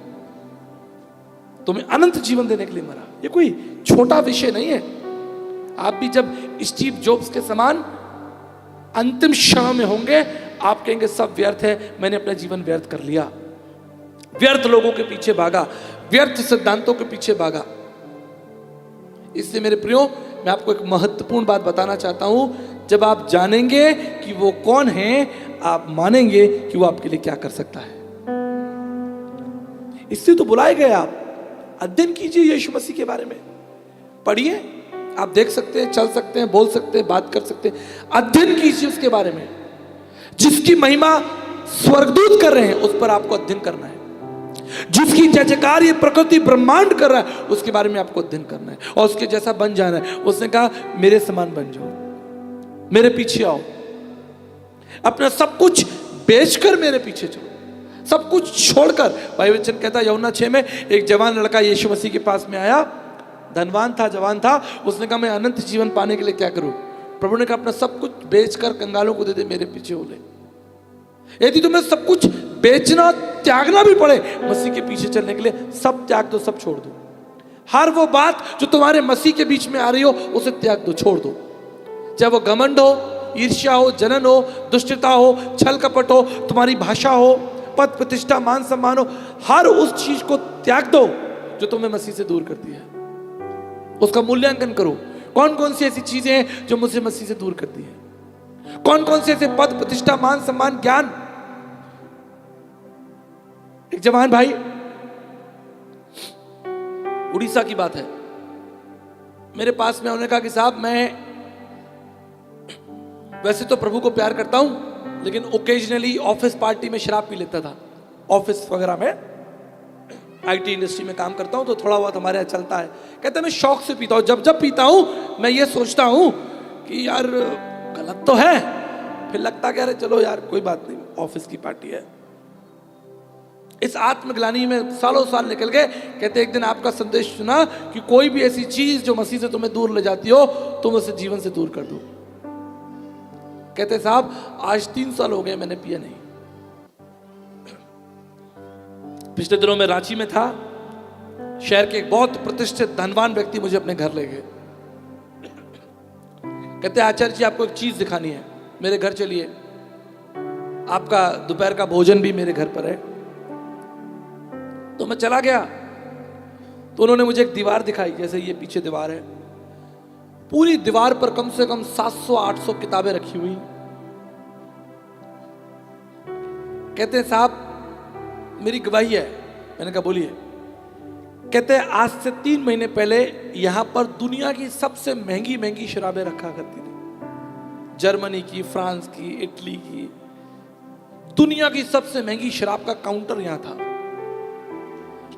तुम्हें अनंत जीवन देने के लिए मरा। ये कोई छोटा विषय नहीं है। आप भी जब स्टीव जॉब्स के समान अंतिम क्षण में होंगे, आप कहेंगे सब व्यर्थ है, मैंने अपना जीवन व्यर्थ कर लिया, व्यर्थ लोगों के पीछे भागा, व्यर्थ सिद्धांतों के पीछे भागा। इसलिए मेरे प्रियो, मैं आपको एक महत्वपूर्ण बात बताना चाहता हूं। जब आप जानेंगे कि वो कौन है, आप मानेंगे कि वो आपके लिए क्या कर सकता है। इसलिए तो बुलाए गए आप। अध्ययन कीजिए यीशु मसीह के बारे में, पढ़िए, आप देख सकते हैं, चल सकते हैं, बोल सकते हैं, बात कर सकते हैं। अध्ययन कीजिए उसके बारे में। जिसकी महिमा स्वर्गदूत कर रहे हैं, उस पर आपको अध्ययन करना है। जिसकी जय जयकार ये प्रकृति ब्रह्मांड कर रहा है, उसके बारे में आपको अध्ययन करना है और उसके जैसा बन जाना है। उसने कहा मेरे समान बन जाओ, मेरे पीछे आओ, अपना सब कुछ बेचकर मेरे पीछे चलो, सब कुछ छोड़कर। भाई वचन कहता है यूहन्ना 6 में, एक जवान लड़का यीशु मसीह के पास में आया, धनवान था, जवान था। उसने कहा मैं अनंत जीवन पाने के लिए क्या करूं? प्रभु ने कहा अपना सब कुछ बेचकर कंगालों को दे दे, मेरे पीछे हो ले। यदि तुम्हें सब कुछ बेचना त्यागना भी पड़े मसीह के पीछे चलने के लिए, सब त्याग दो, सब छोड़ दो। हर वो बात जो तुम्हारे मसीह के बीच में आ रही हो, उसे त्याग दो, छोड़ दो। चाहे वो घमंड हो, ईर्ष्या हो, जलन हो, दुष्टता हो, छल कपट हो, तुम्हारी भाषा हो, पद प्रतिष्ठा, मान सम्मान हो, हर उस चीज को त्याग दो जो तुम्हें मसीह से दूर करती है। उसका मूल्यांकन करो, कौन कौन सी ऐसी चीजें हैं जो मुझे मसीह से दूर करती है, कौन कौन से ऐसे पद प्रतिष्ठा, मान सम्मान, ज्ञान। एक जवान भाई, उड़ीसा की बात है, मेरे पास में उन्होंने कहा कि साहब मैं वैसे तो प्रभु को प्यार करता हूं, लेकिन ओकेजनली ऑफिस पार्टी में शराब पी लेता था। ऑफिस वगैरह में, आईटी इंडस्ट्री में काम करता हूं तो थोड़ा बहुत हमारे यहाँ चलता है। कहते हैं मैं शौक से पीता हूं, जब जब पीता हूं मैं ये सोचता हूं कि यार गलत तो है, फिर लगता क्या, चलो यार कोई बात नहीं, ऑफिस की पार्टी है। इस आत्मग्लानि में सालों साल निकल गए। कहते एक दिन आपका संदेश सुना कि कोई भी ऐसी चीज जो मसीह से तुम्हें दूर ले जाती हो, तुम उसे जीवन से दूर कर दो। कहते साहब आज 3 साल हो गए मैंने पिया नहीं। पिछले दिनों में रांची में था, शहर के एक बहुत प्रतिष्ठित धनवान व्यक्ति मुझे अपने घर ले गए। कहते आचार्य जी आपको एक चीज दिखानी है, मेरे घर चलिए, आपका दोपहर का भोजन भी मेरे घर पर है। तो मैं चला गया, तो उन्होंने मुझे एक दीवार दिखाई, जैसे ये पीछे दीवार है, पूरी दीवार पर कम से कम 700-800 किताबें रखी हुई। कहते हैं साहब मेरी गवाही है। मैंने कहा बोलिए। कहते हैं आज से 3 महीने पहले यहां पर दुनिया की सबसे महंगी महंगी शराबें रखा करती थी, जर्मनी की, फ्रांस की, इटली की, दुनिया की सबसे महंगी शराब का काउंटर यहां था।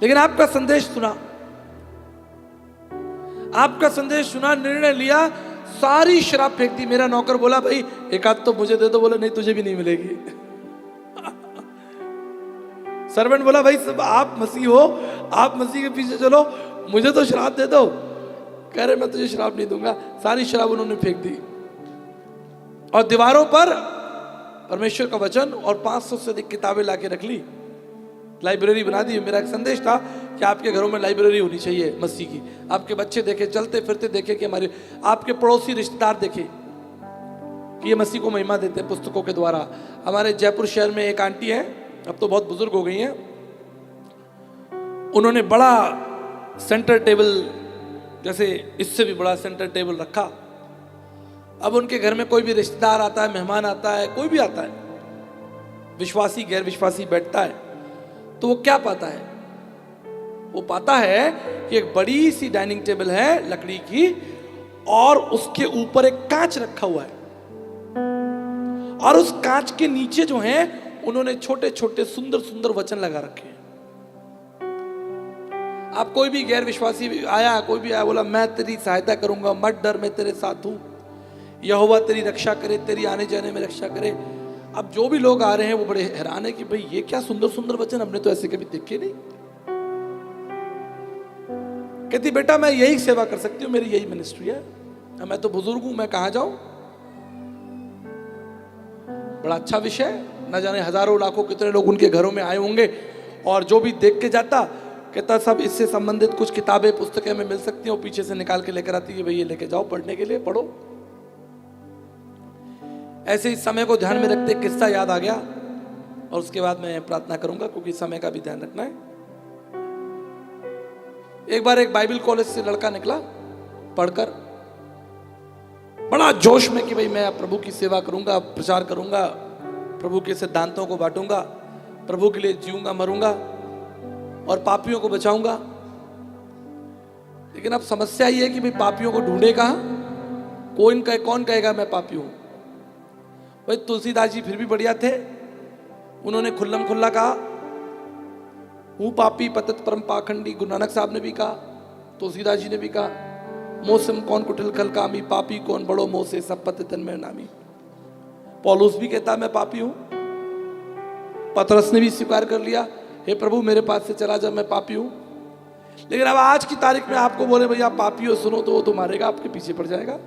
लेकिन आपका संदेश सुना, आपका संदेश सुना, निर्णय लिया, सारी शराब फेंक दी। मेरा नौकर बोला भाई एक आध तो मुझे दे दो, बोला नहीं तुझे भी नहीं मिलेगी। सर्वेंट बोला भाई सब आप मसीह हो, आप मसीह के पीछे चलो, मुझे तो शराब दे दो। कह रहे मैं तुझे शराब नहीं दूंगा। सारी शराब उन्होंने फेंक दी और दीवारों पर परमेश्वर का वचन और 500 से अधिक किताबें लाके रख ली, लाइब्रेरी बना दी। मेरा एक संदेश था कि आपके घरों में लाइब्रेरी होनी चाहिए मसीह की। आपके बच्चे देखे, चलते फिरते देखे कि हमारे, आपके पड़ोसी रिश्तेदार देखे कि ये मसीह को महिमा देते हैं पुस्तकों के द्वारा। हमारे जयपुर शहर में एक आंटी है, अब तो बहुत बुजुर्ग हो गई हैं, उन्होंने बड़ा सेंटर टेबल, जैसे इससे भी बड़ा सेंटर टेबल रखा। अब उनके घर में कोई भी रिश्तेदार आता है, मेहमान आता है, कोई भी आता है, विश्वासी गैर विश्वासी बैठता है, तो वो क्या पाता है? वो पाता है कि एक बड़ी सी डाइनिंग टेबल है लकड़ी की और उसके ऊपर एक कांच रखा हुआ है और उस कांच के नीचे जो है उन्होंने छोटे छोटे सुंदर सुंदर वचन लगा रखे हैं। आप कोई भी गैर विश्वासी आया, कोई भी आया, बोला मैं तेरी सहायता करूंगा, मत डर, मैं तेरे साथ हूं, यहोवा तेरी रक्षा करे, तेरी आने जाने में रक्षा करे। अब जो भी लोग आ रहे हैं वो बड़े हैरान है कि भाई ये क्या सुंदर सुंदर वचन, हमने तो ऐसे कभी देखे नहीं। कहती बेटा मैं यही सेवा कर सकती हूँ, मेरी यही मिनिस्ट्री है, मैं तो बुजुर्ग हूं, मैं कहां जाऊं। बड़ा अच्छा विषय, न जाने हजारों लाखों कितने लोग उनके घरों में आए होंगे और जो भी देख के जाता कहता सब इससे संबंधित कुछ किताबें पुस्तकें में मिल सकती हैं, और पीछे से निकाल के लेकर आती है, भाई ये लेके जाओ पढ़ने के लिए, पढ़ो। ऐसे इस समय को ध्यान में रखते किस्सा याद आ गया और उसके बाद मैं प्रार्थना करूंगा क्योंकि समय का भी ध्यान रखना है। एक बार एक बाइबल कॉलेज से लड़का निकला पढ़कर, बड़ा जोश में कि भाई मैं प्रभु की सेवा करूंगा, प्रचार करूंगा, प्रभु के सिद्धांतों को बांटूंगा, प्रभु के लिए जीऊंगा मरूंगा और पापियों को बचाऊंगा। लेकिन अब समस्या ये है कि भाई पापियों को ढूंढे कहां? कौन कहेगा मैं पापी हूं? भाई तुलसीदास जी फिर भी बढ़िया थे, उन्होंने खुल्लम खुल्ला कहा हूं पापी पतित परम पाखंडी। गुरु नानक साहब ने भी कहा, तुलसीदास जी ने भी कहा, मौसम कौन कुटिल खल कामी, पापी कौन बड़ो मोह से सब पतितन में नामी। पौलुस भी कहता मैं पापी हूं, पतरस ने भी स्वीकार कर लिया, हे प्रभु मेरे पास से चला जा, मैं पापी हूं। लेकिन अब आज की तारीख में आपको बोले भैया आप पापी हो, सुनो, तो वो तो मारेगा, आपके पीछे पड़ जाएगा।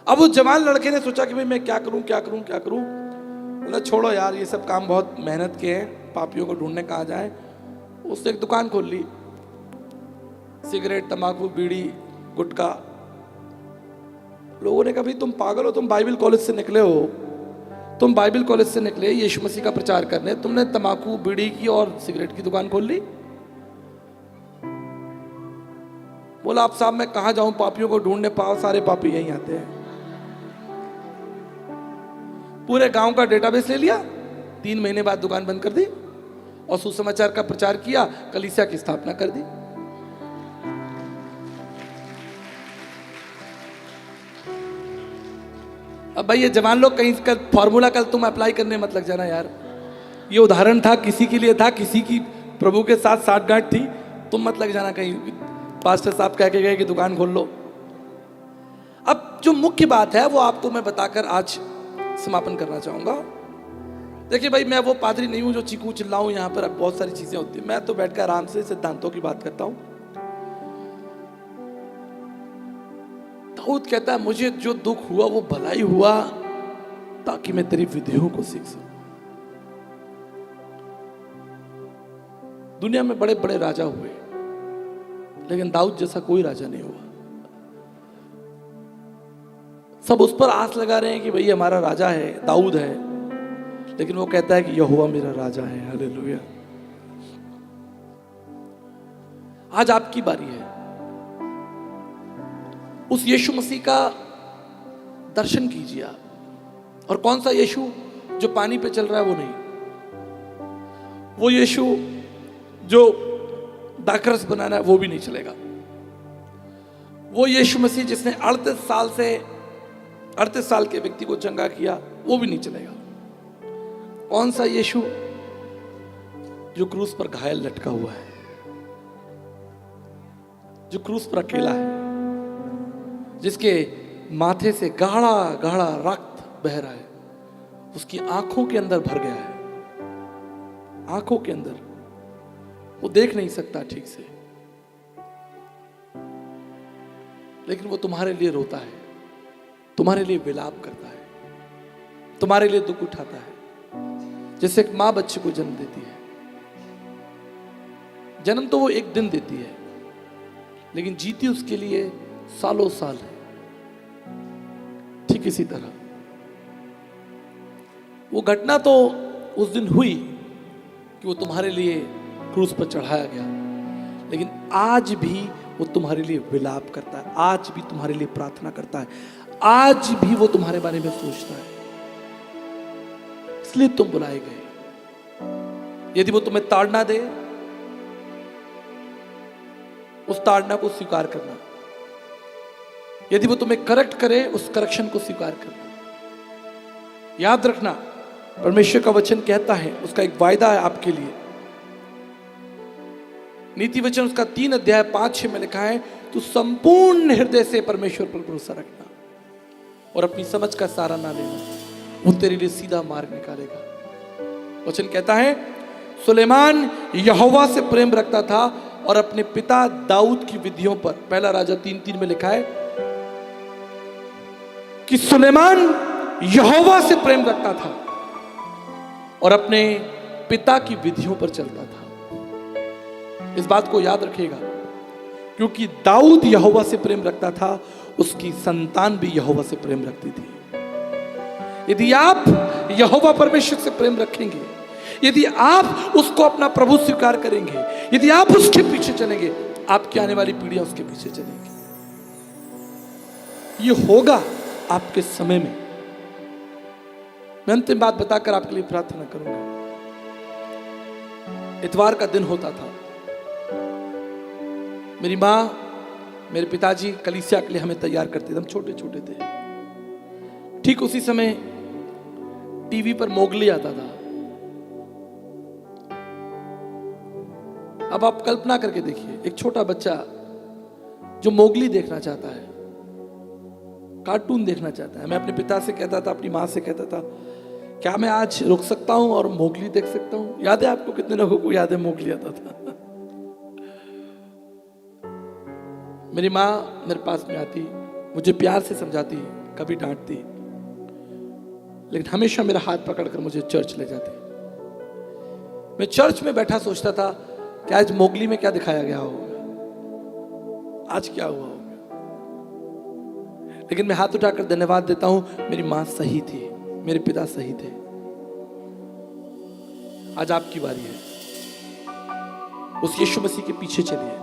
अब उस जवान लड़के ने सोचा कि भाई मैं क्या करूं क्या करूं क्या करूं। बोला छोड़ो यार, ये सब काम बहुत मेहनत के हैं, पापियों को ढूंढने कहाँ जाए। उसने एक दुकान खोल ली, सिगरेट, तंबाकू, बीड़ी, गुटखा। लोगों ने कहा भाई तुम पागल हो, तुम बाइबल कॉलेज से निकले हो, तुम बाइबल कॉलेज से निकले यीशु मसीह का प्रचार करने, तुमने तंबाकू, बीड़ी की और सिगरेट की दुकान खोल ली। बोला आप साहब मैं कहां जाऊं पापियों को ढूंढने, पाओ सारे पापी यहीं आते हैं। पूरे गांव का डेटाबेस ले लिया, 3 महीने बाद दुकान बंद कर दी और सुसमाचार का प्रचार किया, कलीसिया की स्थापना कर दी। अब भाई ये जवान लोग कहीं कल फॉर्मूला कल तुम अप्लाई करने मत लग जाना यार। ये उदाहरण था, किसी के लिए था, किसी की प्रभु के साथ साठगांठ थी, तुम मत लग जाना कहीं पास्टर साहब कह के गए कि दुकान खोल लो। अब जो मुख्य बात है वो आपको मैं बताकर आज समापन करना चाहूंगा। देखिए भाई मैं वो पादरी नहीं हूं जो चीखूं चिल्लाऊं, यहाँ पर अब बहुत सारी चीजें होती है, मैं तो बैठकर आराम से सिद्धांतों की बात करता हूं। दाऊद कहता है मुझे जो दुख हुआ वो भलाई हुआ ताकि मैं तेरी विधियों को सीख सकूं। दुनिया में बड़े बड़े राजा हुए लेकिन दाऊद जैसा कोई राजा नहीं हुआ। सब उस पर आस लगा रहे हैं कि भाई हमारा राजा है, दाऊद है, लेकिन वो कहता है कि यहोवा मेरा राजा है। हालेलुया। आज आपकी बारी है, उस यीशु मसीह का दर्शन कीजिए आप। और कौन सा यीशु? जो पानी पे चल रहा है वो नहीं, वो यीशु जो दाखरस बनाना है वो भी नहीं चलेगा। वो यीशु मसीह जिसने 38 साल के व्यक्ति को चंगा किया वो भी नहीं चलेगा। कौन सा यीशु? जो क्रूस पर घायल लटका हुआ है, जो क्रूस पर अकेला है, जिसके माथे से गाढ़ा गाढ़ा रक्त बह रहा है, उसकी आंखों के अंदर भर गया है, आंखों के अंदर, वो देख नहीं सकता ठीक से। लेकिन वो तुम्हारे लिए रोता है, तुम्हारे लिए विलाप करता है, तुम्हारे लिए दुख उठाता है। जैसे एक माँ बच्चे को जन्म देती है, जन्म तो वो एक दिन देती है, लेकिन जीती उसके लिए सालों साल है। ठीक इसी तरह वो घटना तो उस दिन हुई कि वो तुम्हारे लिए क्रूस पर चढ़ाया गया, लेकिन आज भी वो तुम्हारे लिए विलाप करता है, आज भी तुम्हारे लिए प्रार्थना करता है, आज भी वो तुम्हारे बारे में सोचता है। इसलिए तुम बुलाए गए। यदि वो तुम्हें ताड़ना दे, उस ताड़ना को स्वीकार करना। यदि वो तुम्हें करेक्ट करे, उस करेक्शन को स्वीकार करना। याद रखना, परमेश्वर का वचन कहता है, उसका एक वायदा है आपके लिए। नीति वचन उसका 3 अध्याय 5-6 में लिखा है, तू संपूर्ण हृदय से परमेश्वर पर भरोसा रखना और अपनी समझ का सहारा ना लेना, वो तेरे लिए सीधा मार्ग निकालेगा। वचन कहता है, सुलेमान यहोवा से प्रेम रखता था और अपने पिता दाऊद की विधियों पर। पहला राजा 3:3 में लिखा है कि सुलेमान यहोवा से प्रेम रखता था और अपने पिता की विधियों पर चलता था। इस बात को याद रखिएगा, क्योंकि दाऊद यहोवा से प्रेम रखता था, उसकी संतान भी यहोवा से प्रेम रखती थी। यदि आप यहोवा परमेश्वर से प्रेम रखेंगे, यदि आप उसको अपना प्रभु स्वीकार करेंगे, यदि आप उसके पीछे चलेंगे, आपकी आने वाली पीढ़ियां उसके पीछे चलेंगी। ये होगा आपके समय में। मैं अंतिम बात बताकर आपके लिए प्रार्थना करूंगा। इतवार का दिन होता था, मेरी माँ, मेरे पिताजी कलीसिया के लिए हमें तैयार करते थे। हम छोटे छोटे थे। ठीक उसी समय टीवी पर मोगली आता था। अब आप कल्पना करके देखिए, एक छोटा बच्चा जो मोगली देखना चाहता है, कार्टून देखना चाहता है। मैं अपने पिता से कहता था, अपनी माँ से कहता था, क्या मैं आज रुक सकता हूं और मोगली देख सकता हूं? याद है आपको? कितने लोगों को याद है मोगली आता था? मेरी माँ मेरे पास में आती, मुझे प्यार से समझाती, कभी डांटती, लेकिन हमेशा मेरा हाथ पकड़कर मुझे चर्च ले जाती। मैं चर्च में बैठा सोचता था कि आज मोगली में क्या दिखाया गया होगा, आज क्या हुआ होगा। लेकिन मैं हाथ उठाकर धन्यवाद देता हूं, मेरी माँ सही थी, मेरे पिता सही थे। आज आपकी बारी है। उस यीशु मसीह के पीछे चलिए।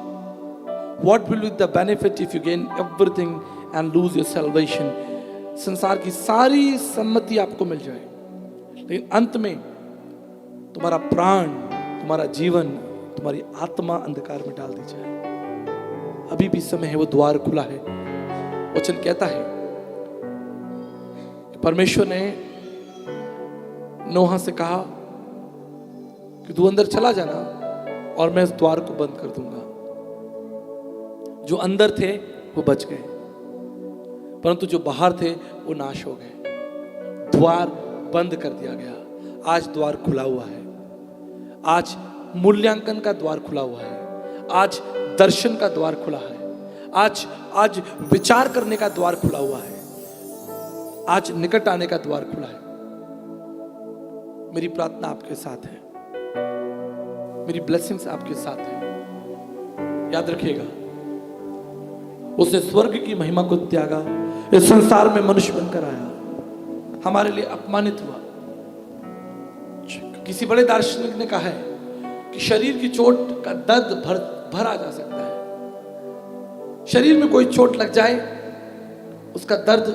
What will be the benefit if you gain everything and lose your salvation? संसार की सारी सम्मति आपको मिल जाए, लेकिन अंत में तुम्हारा प्राण, तुम्हारा जीवन, तुम्हारी आत्मा अंधकार में डाल दी जाए। अभी भी समय है, वो द्वार खुला है। वचन कहता है कि परमेश्वर ने नोहा से कहा कि तू अंदर चला जाना और मैं इस द्वार को बंद कर दूंगा। जो अंदर थे वो बच गए, परंतु जो बाहर थे वो नाश हो गए। द्वार बंद कर दिया गया। आज द्वार खुला हुआ है। आज मूल्यांकन का द्वार खुला हुआ है। आज दर्शन का द्वार खुला है। आज विचार करने का द्वार खुला हुआ है। आज निकट आने का द्वार खुला है। मेरी प्रार्थना आपके साथ है, मेरी ब्लेसिंग्स आपके साथ है। याद रखिएगा, उसने स्वर्ग की महिमा को त्यागा, इस संसार में मनुष्य बनकर आया, हमारे लिए अपमानित हुआ। किसी बड़े दार्शनिक ने कहा है कि शरीर की चोट का दर्द भरा जा सकता है। शरीर में कोई चोट लग जाए, उसका दर्द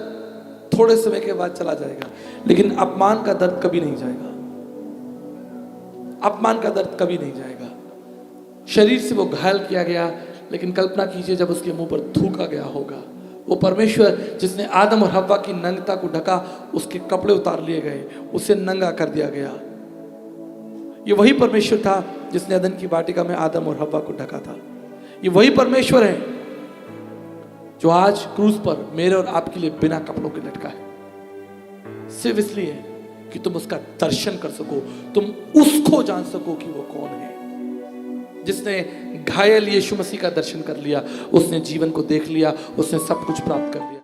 थोड़े समय के बाद चला जाएगा, लेकिन अपमान का दर्द कभी नहीं जाएगा। अपमान का दर्द कभी नहीं जाएगा। शरीर से वो घायल किया गया, लेकिन कल्पना कीजिए जब उसके मुंह पर थूका गया होगा। वो परमेश्वर जिसने आदम और हव्वा की नंगता को ढका, उसके कपड़े उतार लिए गए, उसे नंगा कर दिया गया। ये वही परमेश्वर था जिसने अदन की वाटिका में आदम और हव्वा को ढका था। ये वही परमेश्वर है जो आज क्रूस पर मेरे और आपके लिए बिना कपड़ों के लटका है, सिर्फ इसलिए कि तुम उसका दर्शन कर सको, तुम उसको जान सको कि वो कौन है। जिसने घायल यीशु मसीह का दर्शन कर लिया, उसने जीवन को देख लिया, उसने सब कुछ प्राप्त कर लिया।